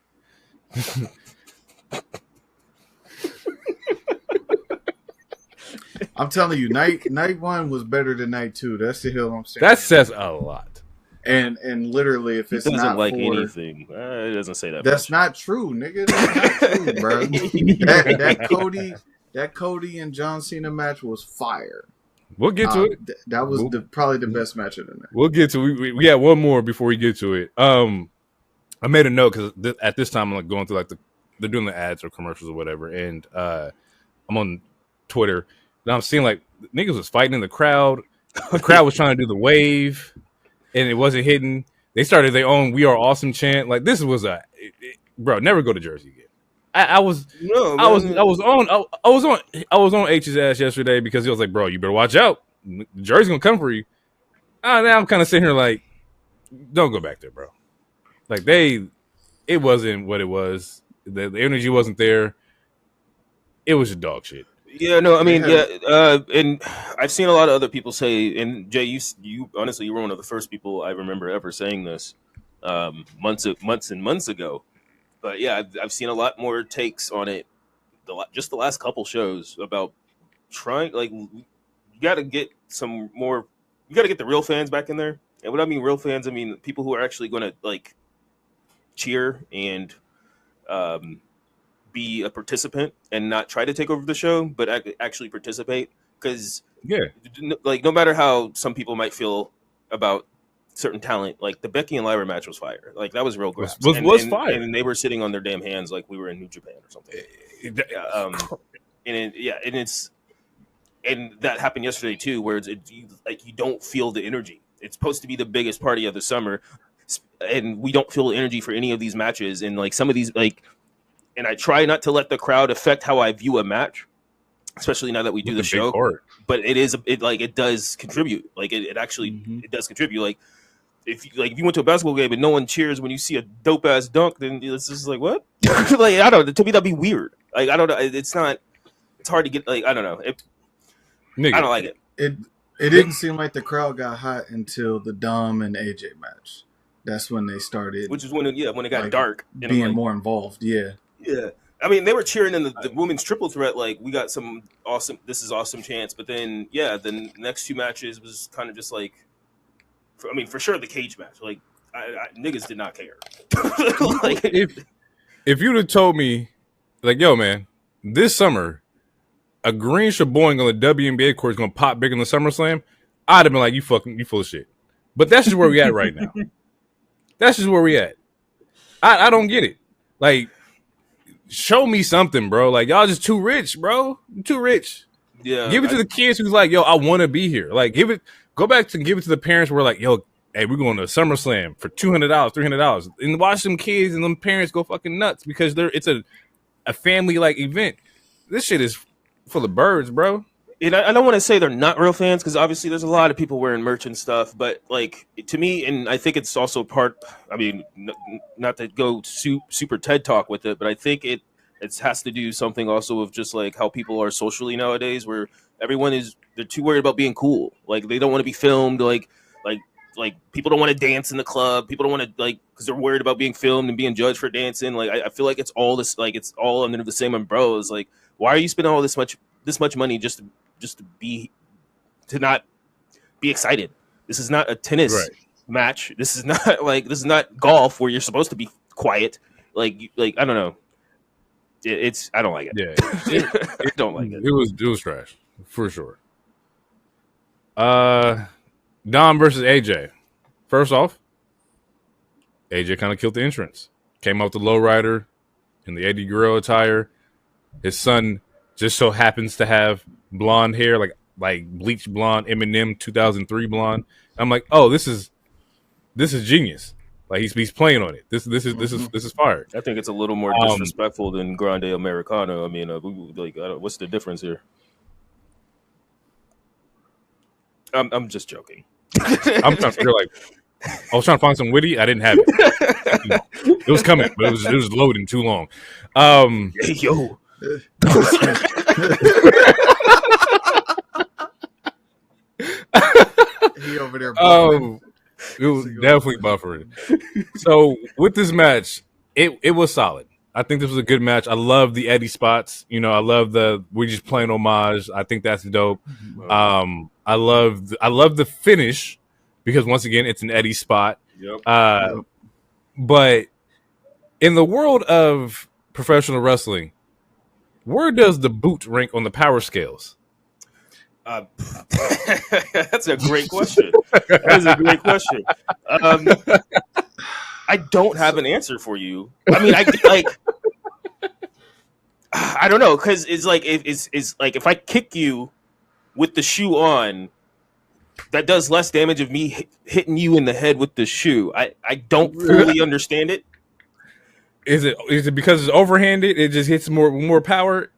I'm telling you, night one was better than night two. That's the hill I'm standing. That says a lot. And literally, if it's not like for, anything, it doesn't say that. That's much. Not true, nigga. That's not true, bro. that Cody and John Cena match was fire. We'll get to it. That was probably the best match of the night. We'll get to it. We got one more before we get to it. I made a note because at this time I'm like going through like they're doing the ads or commercials or whatever, and I'm on Twitter and I'm seeing like niggas was fighting in the crowd. The crowd was trying to do the wave, and it wasn't hitting. They started their own "We Are Awesome" chant. Like this was bro. Never go to Jersey again. I was on H's ass yesterday because he was like, bro, you better watch out. Jersey's gonna come for you. Now I'm kind of sitting here like, don't go back there, bro. Like it wasn't what it was. The energy wasn't there. It was just dog shit. Yeah, no, I mean, and I've seen a lot of other people say, and Jay, you honestly, you were one of the first people I remember ever saying this months and months ago. But yeah, I've seen a lot more takes on it. Just the last couple shows about trying, like, you got to get some more. You got to get the real fans back in there. And when I mean real fans, I mean people who are actually going to like cheer and be a participant and not try to take over the show, but actually participate. Because like no matter how some people might feel about certain talent, like the Becky and Lyra match was fire. Like that was real grass. Was fire, and they were sitting on their damn hands like we were in New Japan or something. And that happened yesterday too, where you don't feel the energy. It's supposed to be the biggest party of the summer, and we don't feel energy for any of these matches. And like some of these, like, and I try not to let the crowd affect how I view a match, especially now that we do the show. But it does contribute. Like it actually it does contribute. Like if you went to a basketball game and no one cheers when you see a dope ass dunk, then it's just like what? Like I don't know. To me that'd be weird. Like I don't know. It's not. It's hard to get. Like I don't know. I don't like it. It didn't seem like the crowd got hot until the Dom and AJ match. That's when they started. Which is when it got dark. Being more involved. Yeah. Yeah. I mean, they were cheering in the women's triple threat. Like we got some awesome. This is awesome chance. But then the next two matches was kind of just like. For sure the cage match. Like niggas did not care. Like if you'd have told me, like, yo, man, this summer, a green shaboing on the WNBA court is gonna pop bigger than SummerSlam, I'd have been like, you full of shit. But that's just where we at right now. That's just where we at. I don't get it. Like show me something, bro. Like y'all just too rich, bro. You're too rich. Yeah, Give it to the kids who's like, yo, I want to be here. Like, go back to give it to the parents who are like, yo, hey, we're going to SummerSlam for $200, $300, and watch them kids and them parents go fucking nuts because it's a family like event. This shit is full of birds, bro. And I don't want to say they're not real fans because obviously there's a lot of people wearing merch and stuff, but like to me, and I think it's also part. I mean, not to go super TED talk with it, but I think it has to do something also with just like how people are socially nowadays, where they're too worried about being cool. Like they don't want to be filmed. Like people don't want to dance in the club. People don't want to because they're worried about being filmed and being judged for dancing. Like I feel like it's all this it's all under the same umbrella. It's like, why are you spending all this much money just to not be excited? This is not a tennis match. This is not golf where you're supposed to be quiet. Like I don't know. I don't like it. Yeah, I don't like it. It was trash for sure. Dom versus AJ. First off, AJ kind of killed the entrance. Came out the lowrider in the Eddie Guerrero attire. His son just so happens to have blonde hair, like bleached blonde, Eminem 2003 blonde. I'm like, oh, this is genius. Like he's playing on it. This is fire. I think it's a little more disrespectful than Grande Americano. I mean, what's the difference here? I'm just joking. I'm trying to figure I was trying to find some witty. I didn't have it. It was coming, but it was loading too long. Hey, yo. He over there buffering. It was definitely buffering. So with this match, it was solid. I think this was a good match. I love the Eddie spots. You know, I love we're just playing homage. I think that's dope. I love the finish because once again, it's an Eddie spot. Yep. But in the world of professional wrestling, where does the boot rank on the power scales? That's a great question. That is a great question. I don't have an answer for you. I mean, I don't know because it's like if I kick you with the shoe on, that does less damage of me hitting you in the head with the shoe. I don't fully understand it. Is it because it's overhanded? It just hits more power.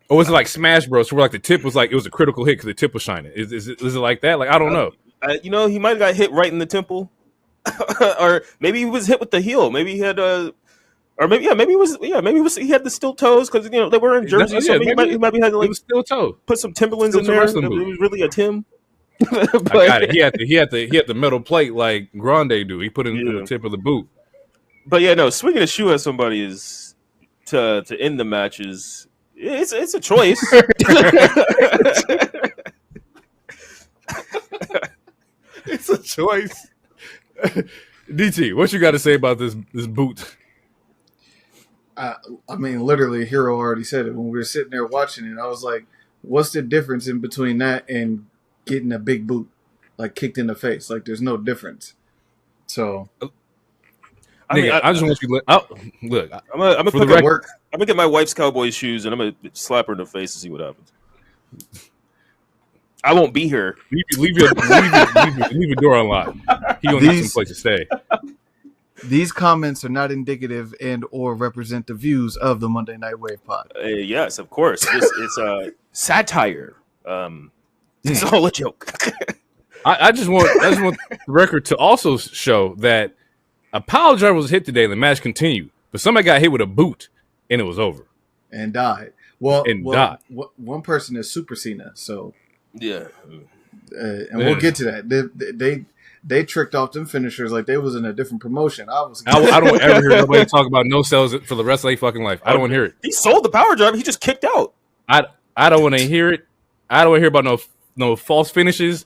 Or was it like Smash Bros? Where like the tip was it was a critical hit because the tip was shining? Is it like that? Like I don't know. He might have got hit right in the temple, or maybe he was hit with the heel. Maybe he had maybe he had the steel toes because they were in jerseys. So he might have had to steel toe. Put some Timberlands in there. It was really a Tim. But, I got it. He had the metal plate like Grande do. He put it in the tip of the boot. But yeah, no, swinging a shoe at somebody is to end the match is. It's a choice. It's a choice. DT, what you got to say about this boot? I mean, literally, Hero already said it when we were sitting there watching it. I was like, "What's the difference in between that and getting a big boot, like kicked in the face? Like, there's no difference." So. I just want you to look. I'm gonna get my wife's cowboy shoes and I'm gonna slap her in the face and see what happens. I won't be here. Leave your door unlocked. He gonna have some place to stay. These comments are not indicative and or represent the views of the Monday Night Wave Pod. Yes, of course. It's satire. It's all a joke. I just want the record to also show that a pile driver was hit today and the match continued, but somebody got hit with a boot and it was over. And died. Died. One person is Super Cena, so yeah. And we'll get to that. They tricked off them finishers like they was in a different promotion. I don't ever hear nobody talk about no sales for the rest of their fucking life. I don't want to hear it. He sold the power driver. He just kicked out. I don't want to hear it. I don't want to hear about no false finishes.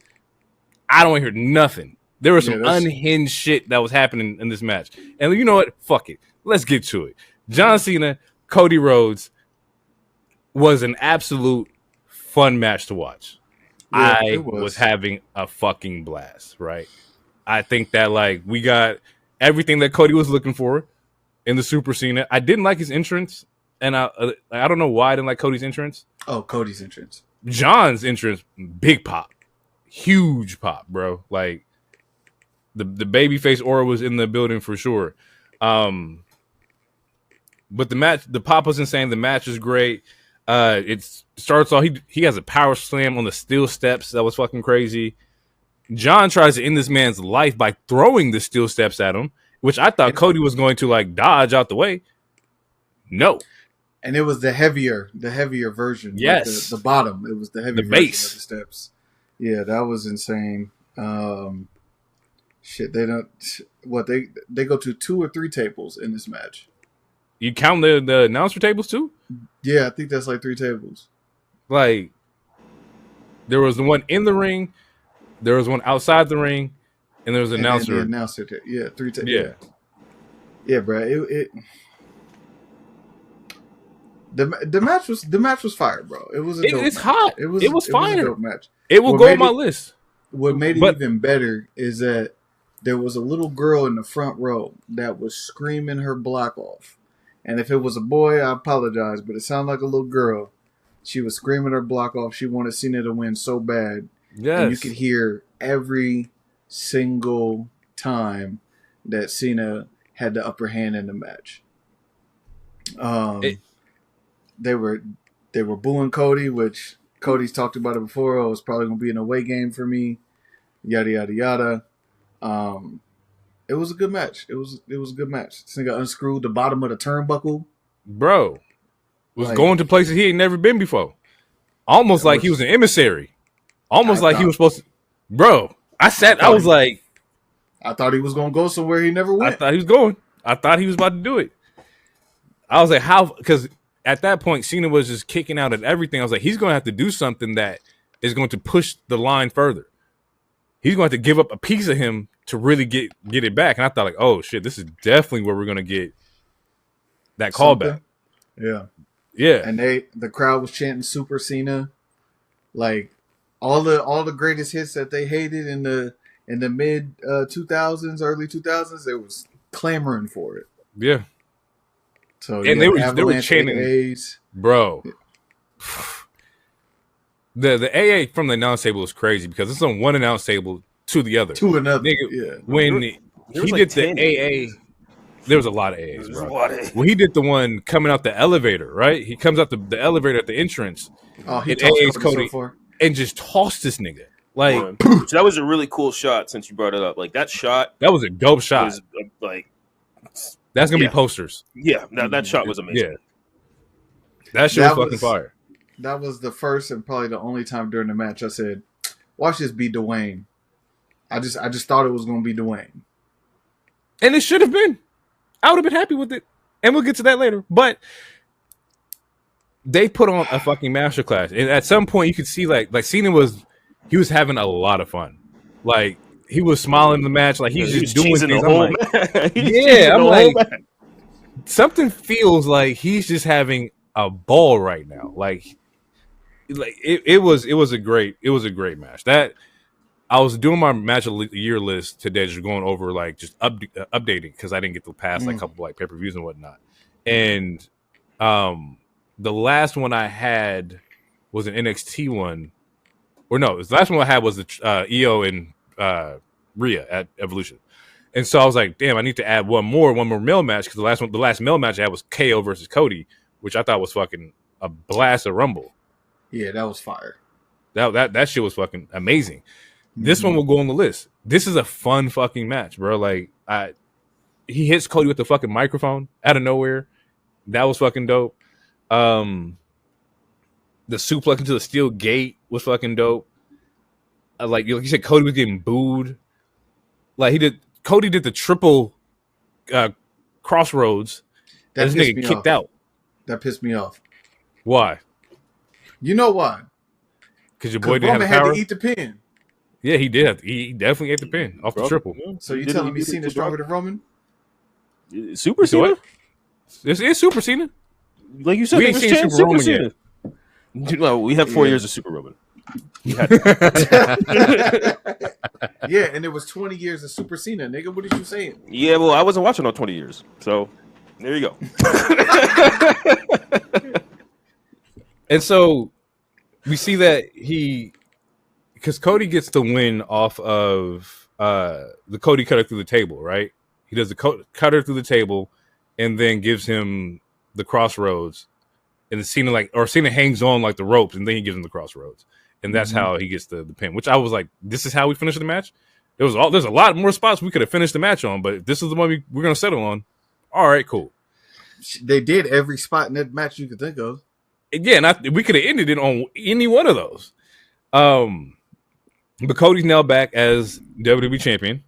I don't want to hear nothing. There was some unhinged shit that was happening in this match. And you know what? Fuck it. Let's get to it. John Cena, Cody Rhodes was an absolute fun match to watch. Yeah, I was having a fucking blast, right? I think that we got everything that Cody was looking for in the Super Cena. I didn't like his entrance. and I don't know why I didn't like Cody's entrance. Oh, Cody's entrance. John's entrance, big pop, huge pop, bro. Like the babyface aura was in the building for sure. But the match, the pop was insane. The match is great. It starts off. He has a power slam on the steel steps that was fucking crazy. John tries to end this man's life by throwing the steel steps at him, which I thought Cody was going to like dodge out the way. No. And it was the heavier version. Yes. Like the bottom. It was the heavy version base of the steps. Yeah, that was insane. Shit, they don't. What they go to 2 or 3 tables in this match. You count the announcer tables too? Yeah, I think that's like 3 tables. Like there was the one in the ring, there was one outside the ring, and there was an announcer. The announcer, yeah, 3 tables. Yeah, yeah, bro. The match was fire, bro. It was a dope it's match. hot. It was fire. a dope match. It will go on my list. What made it even better is that there was a little girl in the front row that was screaming her block off. And if it was a boy, I apologize, but it sounded like a little girl. She was screaming her block off. She wanted Cena to win so bad. Yes. And you could hear every single time that Cena had the upper hand in the match. They were booing Cody, which Cody's talked about it before. Oh, it's probably going to be an away game for me. Yada, yada, yada. It was a good match. It was a good match. This nigga unscrewed the bottom of the turnbuckle. Bro, was going to places he ain't never been before. Almost like he was an emissary. Almost like he was supposed to. Bro, I was like. I thought he was going to go somewhere he never went. I thought he was going. I thought he was about to do it. I was like, how? Because at that point, Cena was just kicking out at everything. I was like, he's going to have to do something that is going to push the line further. He's going to have to give up a piece of him to really get it back. And I thought, like, oh, shit, this is definitely where we're going to get that callback. Yeah. Yeah. And the crowd was chanting Super Cena. Like, all the greatest hits that they hated in the mid 2000s, early 2000s, they was clamoring for it. Yeah. So and they were chanting, AAs. Bro. The AA from the announce table was crazy because it's on one announce table to the other. To another. Nigga, yeah. When he did the AA, there was a lot of AAs, bro. When he did the one coming out the elevator, right? He comes out the elevator at the entrance. Oh, he tossed Cody so and just tossed this nigga. Like that was a really cool shot. Since you brought it up, like that shot, that was a dope shot. Was, like that's gonna be posters. Yeah, that shot was amazing. Yeah, that shit was fucking fire. That was the first and probably the only time during the match I said, "Watch this be Dwayne." I just thought it was gonna be Dwayne, and it should have been. I would have been happy with it, and we'll get to that later. But they put on a fucking masterclass, and at some point you could see like Cena was having a lot of fun, like he was smiling in the match, like he's just doing things. I'm like, something feels like he's just having a ball right now. Like it was a great match. That I was doing my match of the year list today, just going over like just updating because I didn't get to pass like a couple like pay-per-views and whatnot. And the last one I had was an NXT one, or no, the last one I had was the EO and Rhea at Evolution. And so I was like, damn, I need to add one more male match because the last male match I had was KO versus Cody, which I thought was fucking a blast of Rumble. Yeah, that was fire. That shit was fucking amazing. This one will go on the list. This is a fun fucking match, bro. Like he hits Cody with the fucking microphone out of nowhere. That was fucking dope. The suplex into the steel gate was fucking dope. Like you said, Cody was getting booed. Like Cody did the triple crossroads. This nigga kicked out. That pissed me off. Why? You know why? Because your boy didn't have had power. to eat the pin. Yeah, he did. He definitely ate the pin off the triple. So you telling me Cena stronger than Roman? Super Cena? This is Super Cena. Like you said, we ain't seen Super Roman yet. No, we have 4 years of Super Roman. Yeah, and it was 20 years of Super Cena, nigga. What are you saying? Yeah, well, I wasn't watching all 20 years, so There you go. And so we see that because Cody gets the win off of the Cody cutter through the table, right? He does the cutter through the table and then gives him the crossroads. And Cena hangs on like the ropes, and then he gives him the crossroads. And that's how he gets the pin, which I was like, this is how we finish the match? There's a lot more spots we could have finished the match on, but this is the one we're going to settle on. All right, cool. They did every spot in that match you could think of. Yeah, we could have ended it on any one of those. But Cody's now back as WWE champion.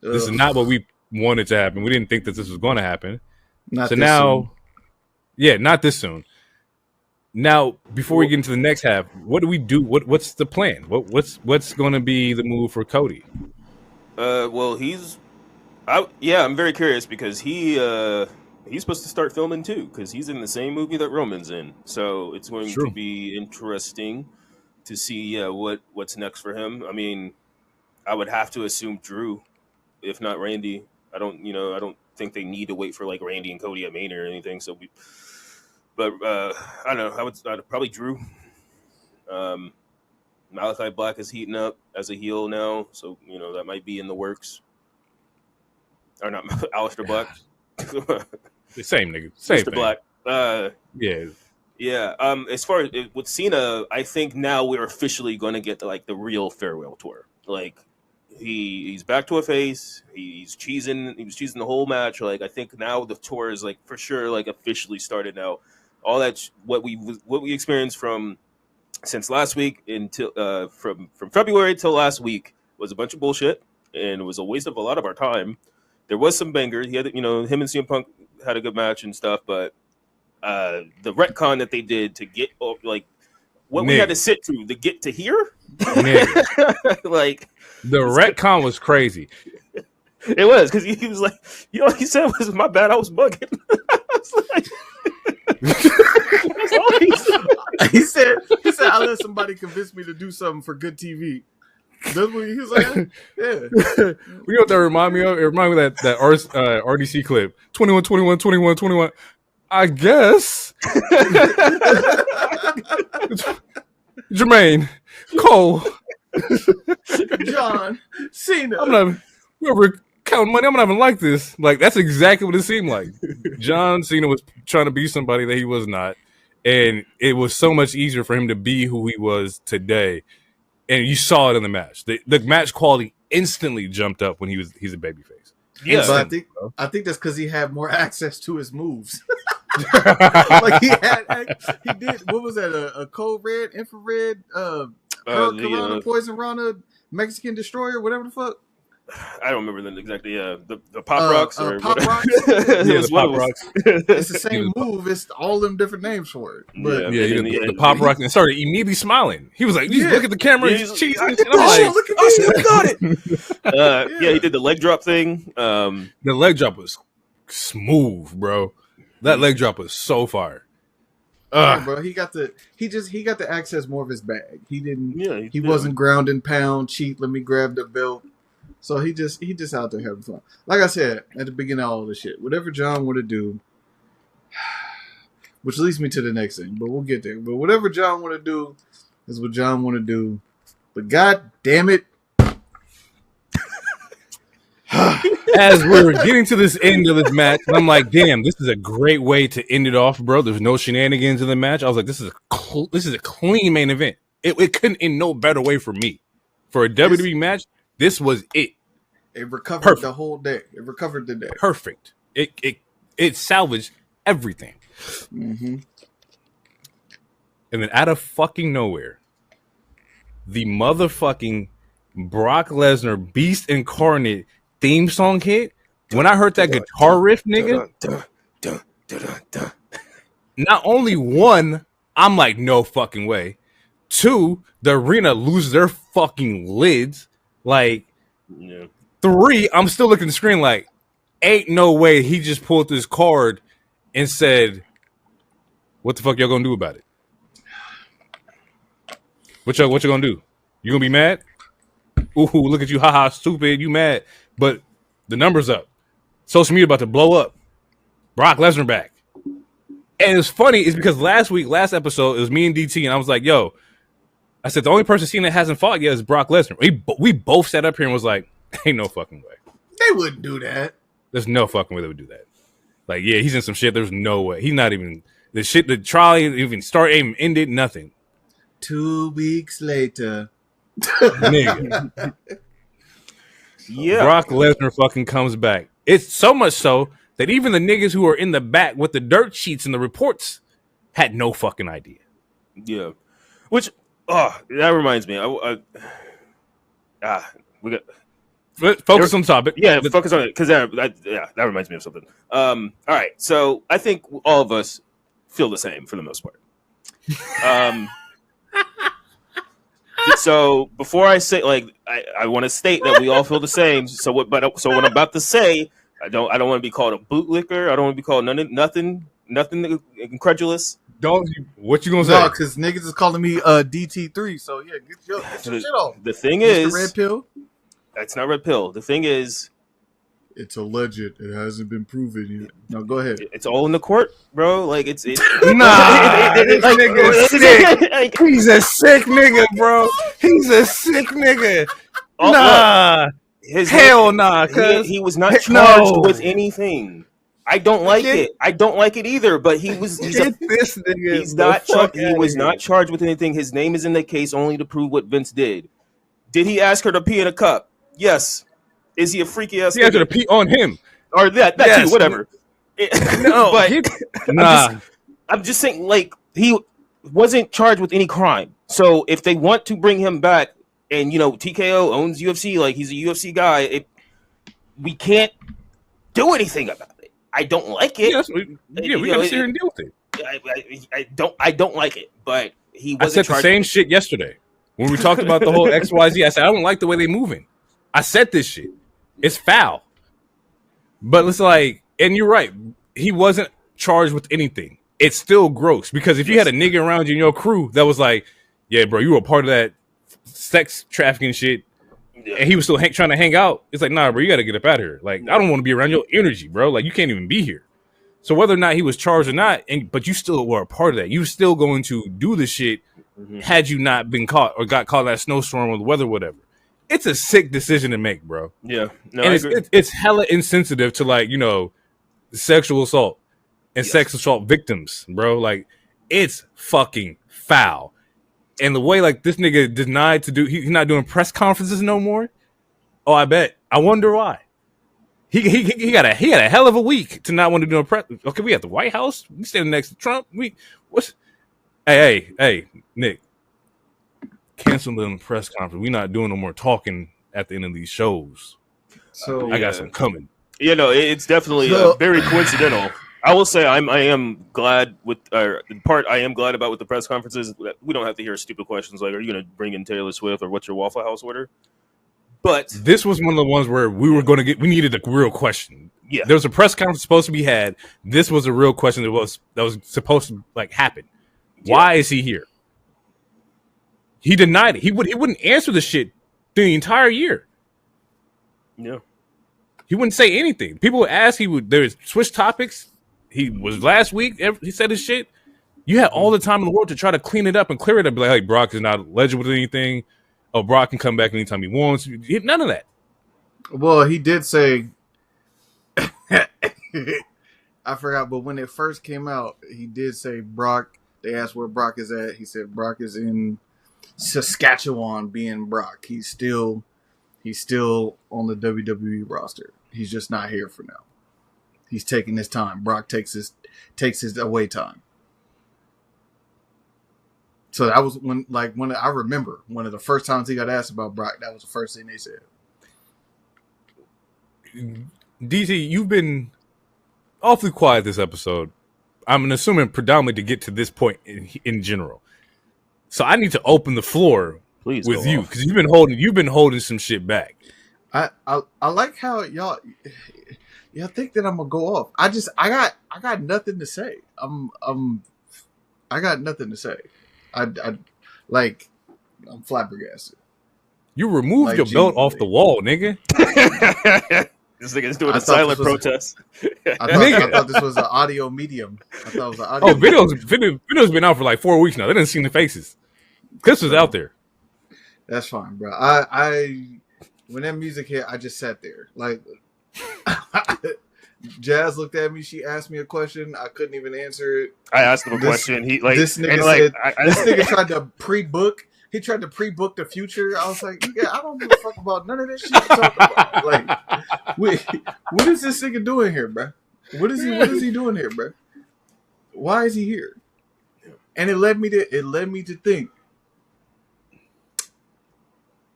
This is not what we wanted to happen. We didn't think that this was going to happen. Not this soon. Now, before we get into the next half, what do we do? What's the plan? What's going to be the move for Cody? Well, I'm very curious because he's supposed to start filming too because he's in the same movie that Roman's in. So it's going to be interesting to see what's next for him. I mean, I would have to assume Drew, if not Randy. I don't think they need to wait for like Randy and Cody at Mania or anything. But I don't know. I'd probably Drew. Malachi Black is heating up as a heel now, so that might be in the works. Or not, Aleister Black. The same nigga, same Mr. thing. Black. Yeah. As far as with Cena, I think now we're officially going to get the real farewell tour. Like he's back to a face. He was cheesing the whole match. Like I think now the tour is like for sure like officially started now. All that what we experienced since last week until from February till last week was a bunch of bullshit and it was a waste of a lot of our time. There was some bangers. He had him and CM Punk had a good match and stuff, but the retcon that they did to get we had to sit through to get to here, like the retcon was crazy. It was because he was like, he said was my bad. I was bugging. I was like, that's all he said. He said, I let somebody convince me to do something for good TV. That's what he was like. Yeah. You know what that remind me of? It reminded me of that RDC clip. 21, 21, 21, 21. I guess. Jermaine, Cole, John Cena. Whoever counting money, I'm not even like this. Like that's exactly what it seemed like. John Cena was trying to be somebody that he was not, and it was so much easier for him to be who he was today. And you saw it in the match. The match quality instantly jumped up when he's a babyface. Yeah, but I think that's because he had more access to his moves. Like he did. What was that? A cold red, infrared, Corona, Poison Rana, Mexican Destroyer, whatever the fuck. I don't remember them exactly. Yeah, the pop rocks or pop rocks. The pop rocks. It's the same move. It's all them different names for it. But the pop rock and started immediately smiling. He was like, "Look at the camera, he's cheesing." And I'm like, "Look at me, I got it." Yeah, he did the leg drop thing. The leg drop was smooth, bro. That leg drop was so fire. Yeah, bro, he got to access more of his bag. He didn't. Yeah, he wasn't ground and pound, cheat. Let me grab the belt. So he just out there having fun. Like I said at the beginning of all this shit, whatever John want to do, which leads me to the next thing, but we'll get there. But whatever John want to do is what John want to do. But god damn it. As we're getting to this end of this match, and I'm like, damn, this is a great way to end it off, bro. There's no shenanigans in the match. I was like, this is a clean main event. It couldn't end no better way for me. For a WWE match, this was it. It recovered the whole day. It recovered the day. Perfect. It salvaged everything. Mm-hmm. And then out of fucking nowhere, the motherfucking Brock Lesnar Beast Incarnate theme song hit. When I heard that guitar riff, nigga, not only one, I'm like, no fucking way. Two, the arena loses their fucking lids. Like, three, I'm still looking at the screen like, ain't no way he just pulled this card and said, what the fuck y'all gonna do about it? What you gonna do? You gonna be mad? Ooh, look at you, haha, stupid, you mad. But the number's up. Social media about to blow up. Brock Lesnar back. And it's funny is because last episode, it was me and DT, and I was like, yo, I said, the only person Cena hasn't fought yet is Brock Lesnar. We both sat up here and was like, ain't no fucking way. They wouldn't do that. There's no fucking way they would do that. Like, yeah, he's in some shit. There's no way. He's not even, the trial ain't even start, ain't even ended, nothing. 2 weeks later. Nigga. Yeah. Brock Lesnar fucking comes back. It's so much so that even the niggas who are in the back with the dirt sheets and the reports had no fucking idea. Yeah. Which, that reminds me. We got focus on the topic. Yeah, focus on it because that reminds me of something. All right, so I think all of us feel the same for the most part. So before I say, like, I want to state that we all feel the same. So what I'm about to say, I don't want to be called a bootlicker. I don't want to be called nothing incredulous. What you gonna say? No, because niggas is calling me DT3. So yeah, get your shit off. The thing is, red pill. It's not red pill. The thing is, it's alleged. It hasn't been proven yet. No, go ahead. It's all in the court, bro. Like it's nah. This nigga's sick. He's a sick nigga, bro. He's a sick nigga. Nah. Hell nah. He was not charged with anything. I don't like it. I don't like it either. But he was. He's not. He was not charged with anything. His name is in the case only to prove what Vince did. Did he ask her to pee in a cup? Yes. Is he a freaky ass? He asked her to pee on him, or that too. Whatever. No, but nah. I'm just saying, like, he wasn't charged with any crime. So if they want to bring him back, and TKO owns UFC, like he's a UFC guy, we can't do anything about it. I don't like it. We gotta sit here and deal with it. I don't like it, but he wasn't. I said the same shit yesterday when we talked about the whole XYZ. I said I don't like the way they moving. I said this shit. It's foul. But it's like, and you're right. He wasn't charged with anything. It's still gross because if you had a nigga around you in your crew that was like, yeah, bro, you were a part of that sex trafficking shit, and he was still trying to hang out, it's like, nah, bro, you got to get up out of here. Like, I don't want to be around your energy, bro. Like, you can't even be here. So whether or not he was charged or not, but you still were a part of that. You still going to do the shit had you not been caught or got caught in that snowstorm or the weather, whatever. It's a sick decision to make, bro. Yeah. No, and it's hella insensitive to, like, sexual assault and sex assault victims, bro. Like, it's fucking foul. And the way, like, this nigga denied to do, he's not doing press conferences no more. Oh, I bet. I wonder why. He got a hell of a week to not want to do a press. Okay, we at the White House. We standing next to Trump. Hey, Nick. Cancel the press conference. We're not doing no more talking at the end of these shows. So I got some coming. It's definitely very coincidental. I will say I am glad with the part I am glad about with the press conferences. We don't have to hear stupid questions like, "Are you going to bring in Taylor Swift?" or "What's your Waffle House order?" But this was one of the ones where we needed a real question. Yeah, there was a press conference supposed to be had. This was a real question that was supposed to happen. Why is he here? He denied it. He wouldn't answer the shit the entire year. Yeah. He wouldn't say anything. People would ask, there was switch topics. He was last week, he said his shit. You had all the time in the world to try to clean it up and clear it up. Be like, hey, Brock is not legible with anything. Oh, Brock can come back anytime he wants. None of that. Well, he did say, I forgot, but when it first came out, he did say Brock. They asked where Brock is at. He said Brock is in Saskatchewan being Brock. He's still on the WWE roster. He's just not here for now. He's taking his time. Brock takes his away time. So that was when I remember one of the first times he got asked about Brock, that was the first thing they said. DT, you've been awfully quiet this episode. I'm assuming predominantly to get to this point in general. So I need to open the floor with you because you've been holding some shit back. I like how y'all think that I'm gonna go off. I got nothing to say. I got nothing to say. I'm flabbergasted. You removed your belt off the wall, nigga. This nigga's doing I a thought silent this was protest. I thought this was an audio medium. I thought it was an audio. Oh, video's been out for like 4 weeks now. They didn't see the faces. Clips was out there. That's fine, bro. I when that music hit, I just sat there. Like Jazz looked at me. She asked me a question. I couldn't even answer it. I asked him a question. He like this nigga and, said. like, This nigga tried to pre-book. He tried to pre-book the future. I was like, yeah, I don't give a fuck about none of this shit you're talking about. Like, wait, what is this nigga doing here, bro? What is he doing here, bro? Why is he here? And it led me to think.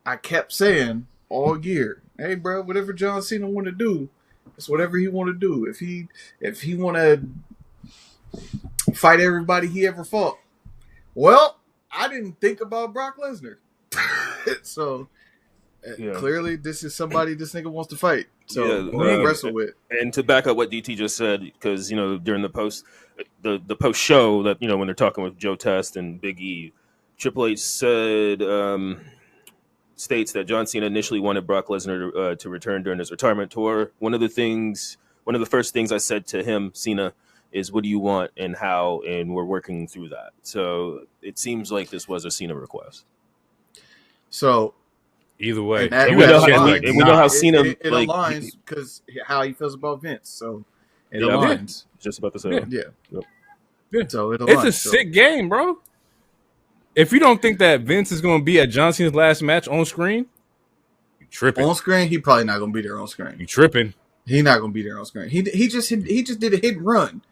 I kept saying all year, hey, bro, whatever John Cena want to do, it's whatever he want to do. If he want to fight everybody he ever fought, well, I didn't think about Brock Lesnar. So clearly, this is somebody this nigga wants to fight. So wrestle with. And to back up what DT just said, because during the post show that when they're talking with Joe Test and Big E, Triple H said states that John Cena initially wanted Brock Lesnar to return during his retirement tour. One of the first things I said to him, Cena, is what do you want and how, and we're working through that. So it seems like this was a Cena request. So either way, we know how Cena it aligns because how he feels about Vince. So it aligns. Just about to say, yeah. So it aligns. It's a sick game, bro. If you don't think that Vince is going to be at John Cena's last match on screen, you tripping. On screen, he probably not going to be there on screen. You tripping. He not going to be there on screen. He just did a hit and run.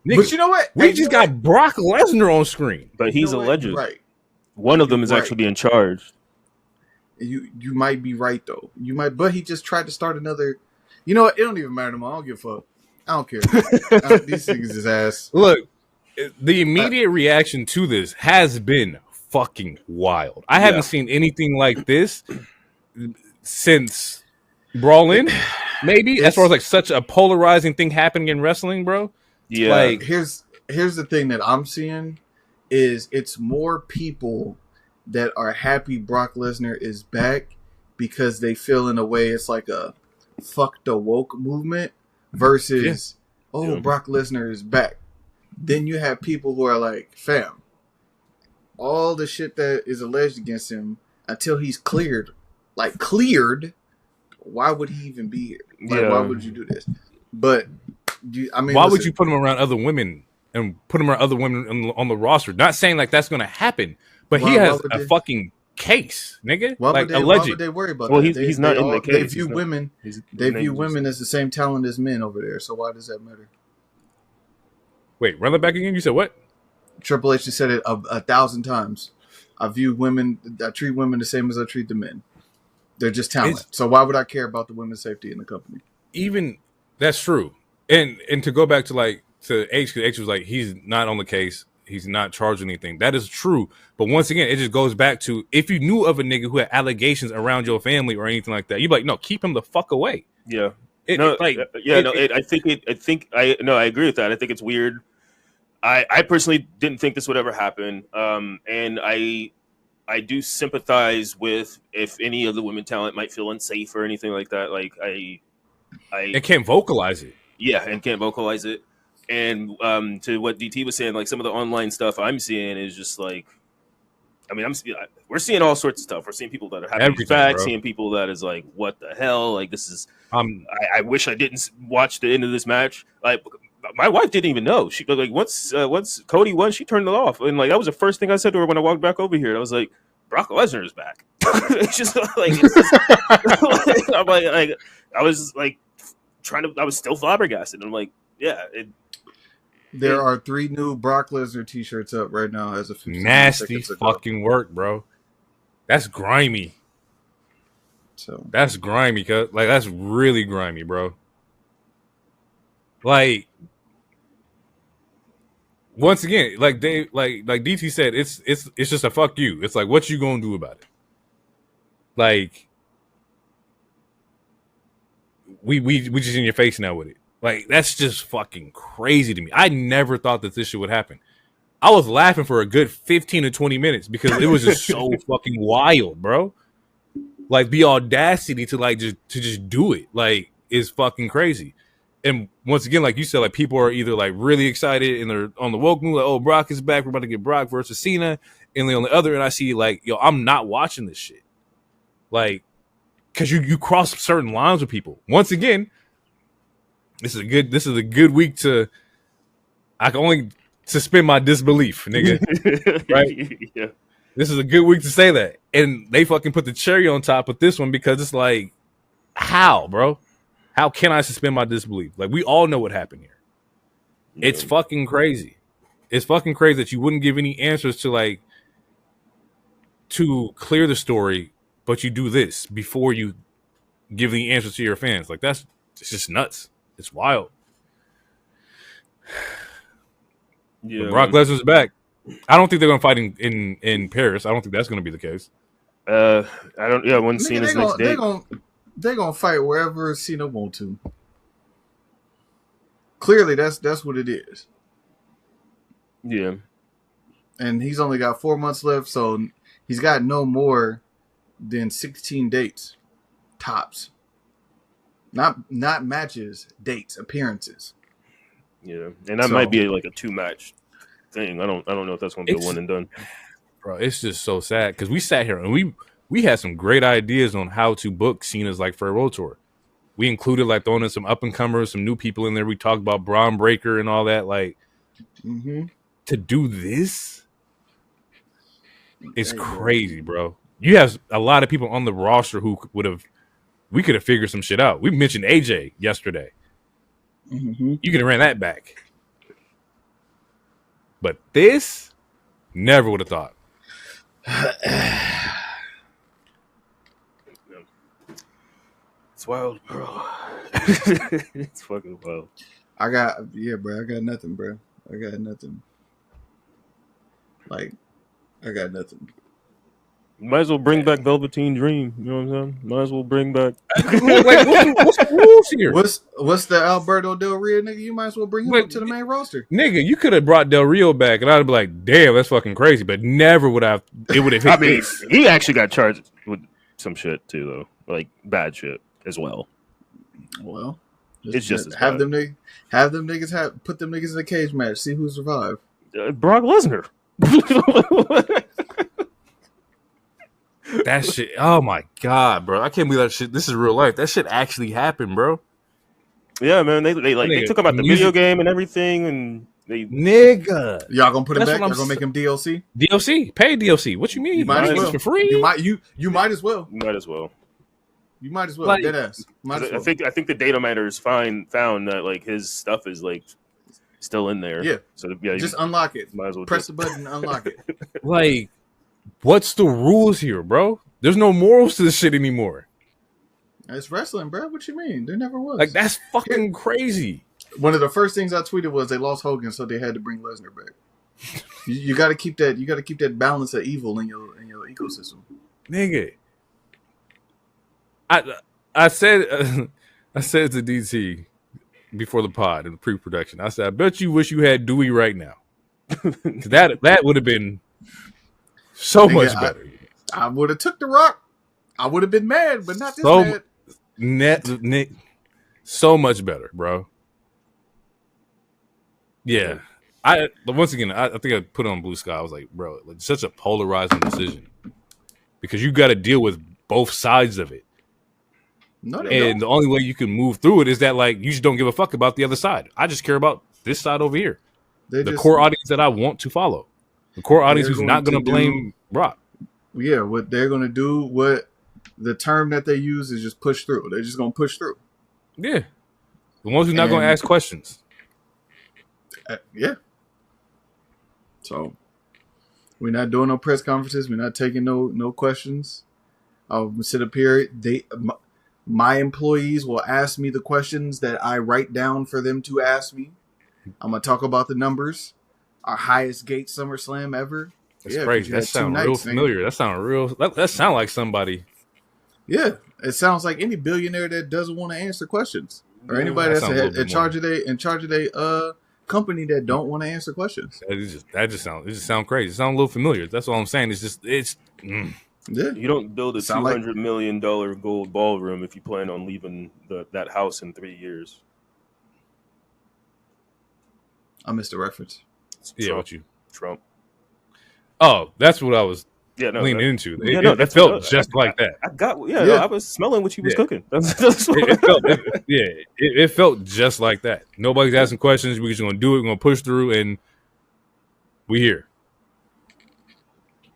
Nigga, but you know what? We just got Brock Lesnar on screen. But he's a legend. Right. One of them is actually being charged. You might be right though. You might, but he just tried to start another. You know what? It don't even matter no more. I don't give a fuck. I don't care. These niggas is ass. Look, the immediate reaction to this has been fucking wild. I haven't seen anything like this since Brawl In, maybe. As far as like such a polarizing thing happening in wrestling, bro. Yeah. Like, here's the thing that I'm seeing is it's more people that are happy Brock Lesnar is back because they feel in a way it's like a fuck the woke movement versus Brock Lesnar is back. Then you have people who are like, fam, all the shit that is alleged against him until he's cleared, why would he even be here? Like, why would you do this? But why would you put him around other women and put him around other women on the roster? Not saying like that's going to happen, but he has a fucking case, nigga. Why would they worry about that? Well, he's not in the case. They view women as the same talent as men over there. So why does that matter? Wait, run that back again. You said what? Triple H just said it 1,000 times. I treat women the same as I treat the men. They're just talent. So why would I care about the women's safety in the company? Even that's true. And to go back to H, because H was like, he's not on the case. He's not charged anything. That is true. But once again, it just goes back to if you knew of a nigga who had allegations around your family or anything like that, you'd be like, no, keep him the fuck away. Yeah. I agree with that. I think it's weird. I personally didn't think this would ever happen. And I do sympathize with if any of the women talent might feel unsafe or anything like that. Like I can't vocalize it. Yeah, and can't vocalize it. And to what DT was saying, like some of the online stuff I'm seeing is just like, I mean, we're seeing all sorts of stuff. We're seeing people that are having facts, seeing people that is like, what the hell? Like this is. I wish I didn't watch the end of this match. Like my wife didn't even know. She like once Cody won, she turned it off, and like that was the first thing I said to her when I walked back over here. I was like, Brock Lesnar is back. It's just like I'm like I was like I was still flabbergasted. I'm like, yeah. There are 3 new Brock Lesnar t-shirts up right now as a nasty fucking work, bro. That's grimy. So that's grimy, cuz like that's really grimy, bro. Like once again, like they like DT said, it's just a fuck you. It's like what you gonna do about it? Like we just in your face now with it. Like that's just fucking crazy to me. I never thought that this shit would happen. I was laughing for a good 15 to 20 minutes because it was just so fucking wild, bro. Like the audacity to like just do it. Like is fucking crazy. And once again, like you said, like people are either like really excited and they're on the woke move, like, oh, Brock is back. We're about to get Brock versus Cena. And then on the other end, I see like, yo, I'm not watching this shit. Like, because you cross certain lines with people. Once again, this is a good week to. I can only suspend my disbelief, nigga. Right? Yeah. This is a good week to say that. And they fucking put the cherry on top with this one because it's like, how, bro? How can I suspend my disbelief? Like, we all know what happened here. Yeah. It's fucking crazy. It's fucking crazy that you wouldn't give any answers to clear the story, but you do this before you give the answers to your fans. Like, it's just nuts. It's wild. Yeah, but Brock Lesnar's back. I don't think they're going to fight in Paris. I don't think that's going to be the case. I don't. Yeah, when Cena's next date. They're gonna fight wherever Cena want to. Clearly, that's what it is. Yeah, and he's only got 4 months left, so he's got no more than 16 dates, tops. Not matches, dates, appearances. Yeah, and that might be like a 2-match thing. I don't know if that's gonna be a one and done. Bro, it's just so sad because we sat here and we had some great ideas on how to book Cena's like farewell tour. We included like throwing in some up and comers, some new people in there. We talked about Braun Breaker and all that. Like, to do this is crazy, bro. You have a lot of people on the roster who we could have figured some shit out. We mentioned AJ yesterday. You could have ran that back, but this, never would have thought. It's wild, bro. It's fucking wild. I got nothing, bro. I got nothing. Like, I got nothing. Might as well bring back Velveteen Dream. You know what I'm saying? Might as well bring back. What's the rules here? What's the Alberto Del Rio nigga? You might as well bring him up to the main roster. Nigga, you could have brought Del Rio back, and I'd be like, damn, that's fucking crazy. But never would have. It would have hit. I mean, he actually got charged with some shit too, though, like bad shit as well. Well, it's just as have bad. Have them niggas put them niggas in a cage match. See who survive. Brock Lesnar. That shit. Oh my god, bro! I can't believe that shit. This is real life. That shit actually happened, bro. Yeah, man. They took him out the video game and everything, and they nigga. Y'all gonna put him back? Y'all gonna make him DLC? DLC, pay DLC. What you mean? You might as well for free. You might as well. You might as well. You might as well. Like, Dead ass. Might as well. I think the data miners found that like his stuff is like still in there. Yeah. So yeah, just unlock it. Might as well press the button and unlock it. Like, what's the rules here, bro? There's no morals to this shit anymore. It's wrestling, bro. What you mean? There never was. Like, that's fucking crazy. One of the first things I tweeted was they lost Hogan, so they had to bring Lesnar back. you got to keep that. You got to keep that balance of evil in your ecosystem, nigga. I said to DT before the pod in the pre-production. I said, I bet you wish you had Dewey right now. that would have been so much better. I would have took the Rock. I would have been mad, but not this mad. So much better, bro. Yeah. Once again, I think I put it on Blue Sky. I was like, bro, like, such a polarizing decision because you got to deal with both sides of it. No, and the only way you can move through it is that, like, you just don't give a fuck about the other side. I just care about this side over here. The core audience that I want to follow. The core audience who's not going to blame Brock. Yeah, what they're going to do, what the term that they use is just push through. They're just going to push through. Yeah. The ones who's not going to ask questions. Yeah. So, we're not doing no press conferences. We're not taking no questions. I'll sit up here. My employees will ask me the questions that I write down for them to ask me. I'm going to talk about the numbers. Our highest gate SummerSlam ever. That's crazy. That sounds real familiar. That sounds real. That sounds like somebody. Yeah. It sounds like any billionaire that doesn't want to answer questions. Or anybody that's in charge of their company that don't want to answer questions. It just sounds crazy. It sounds a little familiar. That's all I'm saying. It's just Yeah. You don't build a Sound like $200 million gold ballroom if you plan on leaving that house in 3 years. I missed the reference. It's Yeah, Trump. what you? Trump. Oh, that's what I was Yeah, no. leaning into. Yeah, no. It That's felt what just like that. I got. Yeah, no, Yeah. I was smelling what he was Yeah. cooking. That's what, It felt, it felt just like that. Nobody's asking questions. We're just gonna do it. We're gonna push through, and we here.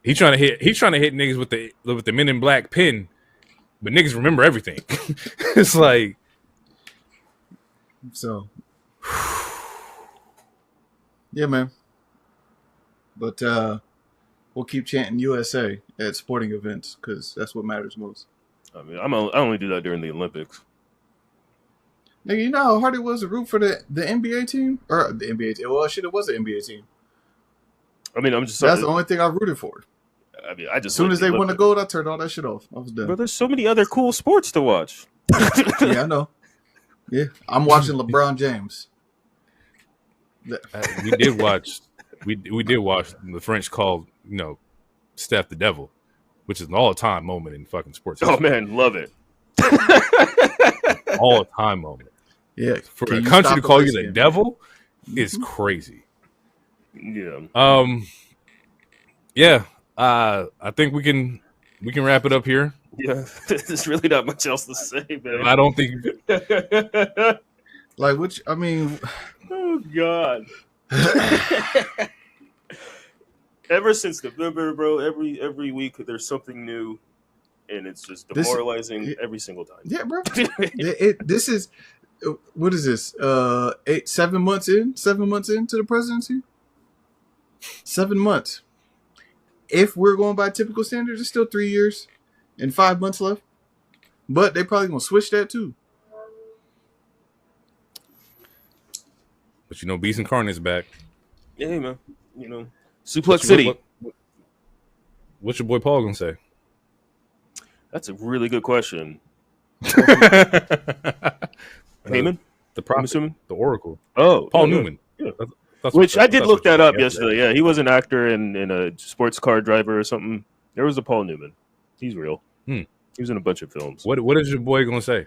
He's trying to hit niggas with the Men in Black pin, but niggas remember everything. It's like, So, yeah, man. But we'll keep chanting USA at sporting events because that's what matters most. I mean, I only do that during the Olympics. Nigga, you know how hard it was to root for the NBA team? Or the NBA team. Well, shit, it was the NBA team. I mean, I'm just. That's the only thing I rooted for. I mean, I just. As soon like as the they won the Olympics. gold, I turned all that shit off. I was done. Bro, there's so many other cool sports to watch. Yeah, I know. Yeah, I'm watching LeBron James. we did watch. We did watch the French called Steph the Devil, which is an all-time moment in fucking sports. Oh history. man, love it. All-time moment. Yeah, For can a you country stop to call you the the devil is Mhm. crazy. Yeah. Yeah. I think we can wrap it up here. Yeah. There's really not much else to say, man. I don't think Like, which, I mean, Oh God. Ever since November, bro, every week there's something new, and it's just demoralizing every single time. yeah, bro. This is, what is this? 7 months in? 7 months into the presidency? 7 months. If we're going by typical standards, it's still 3 years and 5 months left. But they probably gonna switch that too. But Beast Incarnate's back. Yeah, man. Suplex City. What's your boy Paul gonna say? That's a really good question. Heyman? Heyman? The I'm prophet, assuming. the Oracle. Oh, Paul yeah, Newman. yeah. That's I did look what that up yeah, yesterday. Yeah, he was an actor in a sports car driver or something. There was a Paul Newman. He's real. He was in a bunch of films. What is your boy gonna say?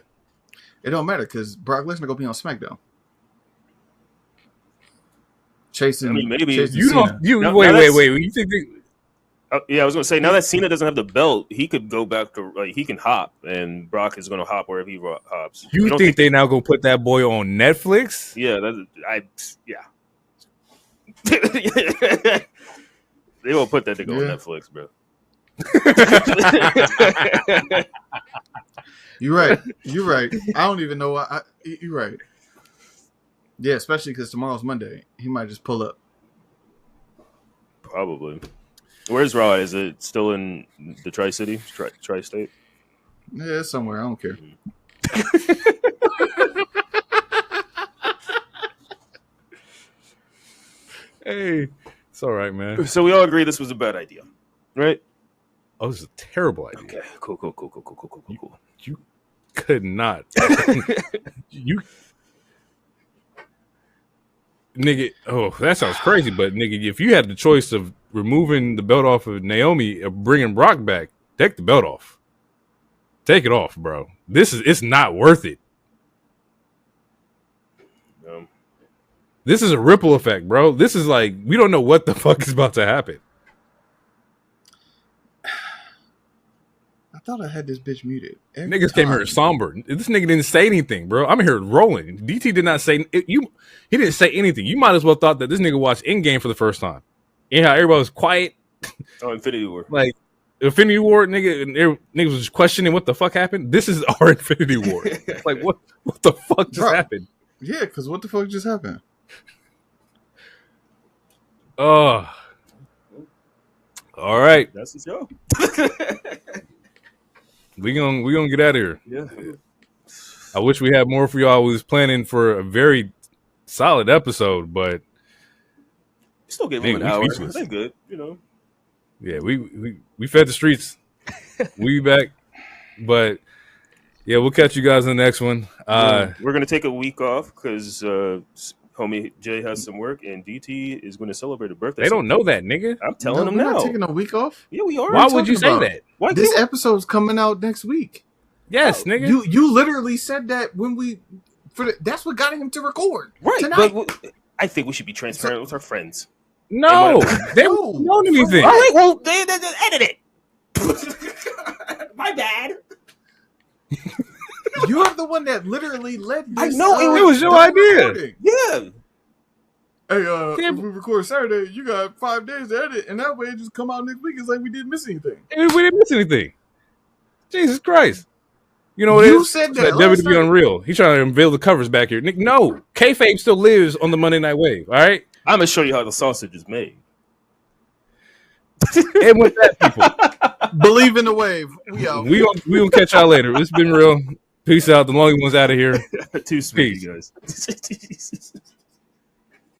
It don't matter because Brock Lesnar gonna be on SmackDown. Chasing. I mean, maybe chasing You Cena. don't. You Now wait. that's- You think? Yeah, I was gonna say now that Cena doesn't have the belt, he could go back to he can hop, and Brock is gonna hop wherever he hops. You don't think they now gonna put that boy on Netflix? Yeah, yeah. They won't put that to go on Yeah. Netflix, bro. You're right. You're right. I don't even know why. You're right. Yeah, especially because tomorrow's Monday. He might just pull up. Probably. Where's Raw? Is it still in the Tri-City? Tri-State? Yeah, it's somewhere. I don't care. Hey, it's all right, man. So we all agree this was a bad idea, right? Oh, this is a terrible idea. Okay, cool. You could not. You, nigga. Oh, that sounds crazy. But nigga, if you had the choice of removing the belt off of Naomi or bringing Brock back, take the belt off. Take it off, bro. It's not worth it. This is a ripple effect, bro. This is like we don't know what the fuck is about to happen. I thought I had this bitch muted. Niggas came here somber. This nigga didn't say anything, bro. I'm here rolling. DT did not say He didn't say anything. You might as well thought that this nigga watched Endgame for the first time. You know how everybody was quiet. Oh, Infinity War. Like Infinity War, nigga, and niggas was questioning what the fuck happened. This is our Infinity War. Like what the fuck just Bro. happened? Yeah, because what the fuck just happened? All right. That's the show. We gonna get out of here. Yeah. I wish we had more for y'all. We was planning for a very solid episode, but Still give Man, them an we hour. speechless. They're good, yeah, we fed the streets. We be back, but yeah, we'll catch you guys in the next one. We're gonna take a week off because Homie Jay has some work, and DT is going to celebrate a birthday. They don't know that, nigga. I'm telling them we're now. not taking a week off. Yeah, we are. Why would you say about? that? Why This can't- episode's coming out next week. Yes, nigga. You literally said that when we that's what got him to record right, tonight. but I think we should be transparent with our friends. No, they No. don't know anything. All right, well, they edit it. My bad. You're the one that literally led this. I know, it was your idea. recording. Yeah. Hey, Yeah, if we record Saturday, you got 5 days to edit, and that way it just come out next week. It's like we didn't miss anything. We didn't miss anything. Jesus Christ. You know what You it is? said It's that like last WWE time. Unreal. He's trying to unveil the covers back here. Nick, no. Kayfabe still lives on the Monday Night Wave, all right? I'm going to show you how the sausage is made. And with that, people, Believe in the wave. We out. we gonna catch y'all later. It's been real. Peace out. The lonely one's out of here. Too sweet, Peace. you guys.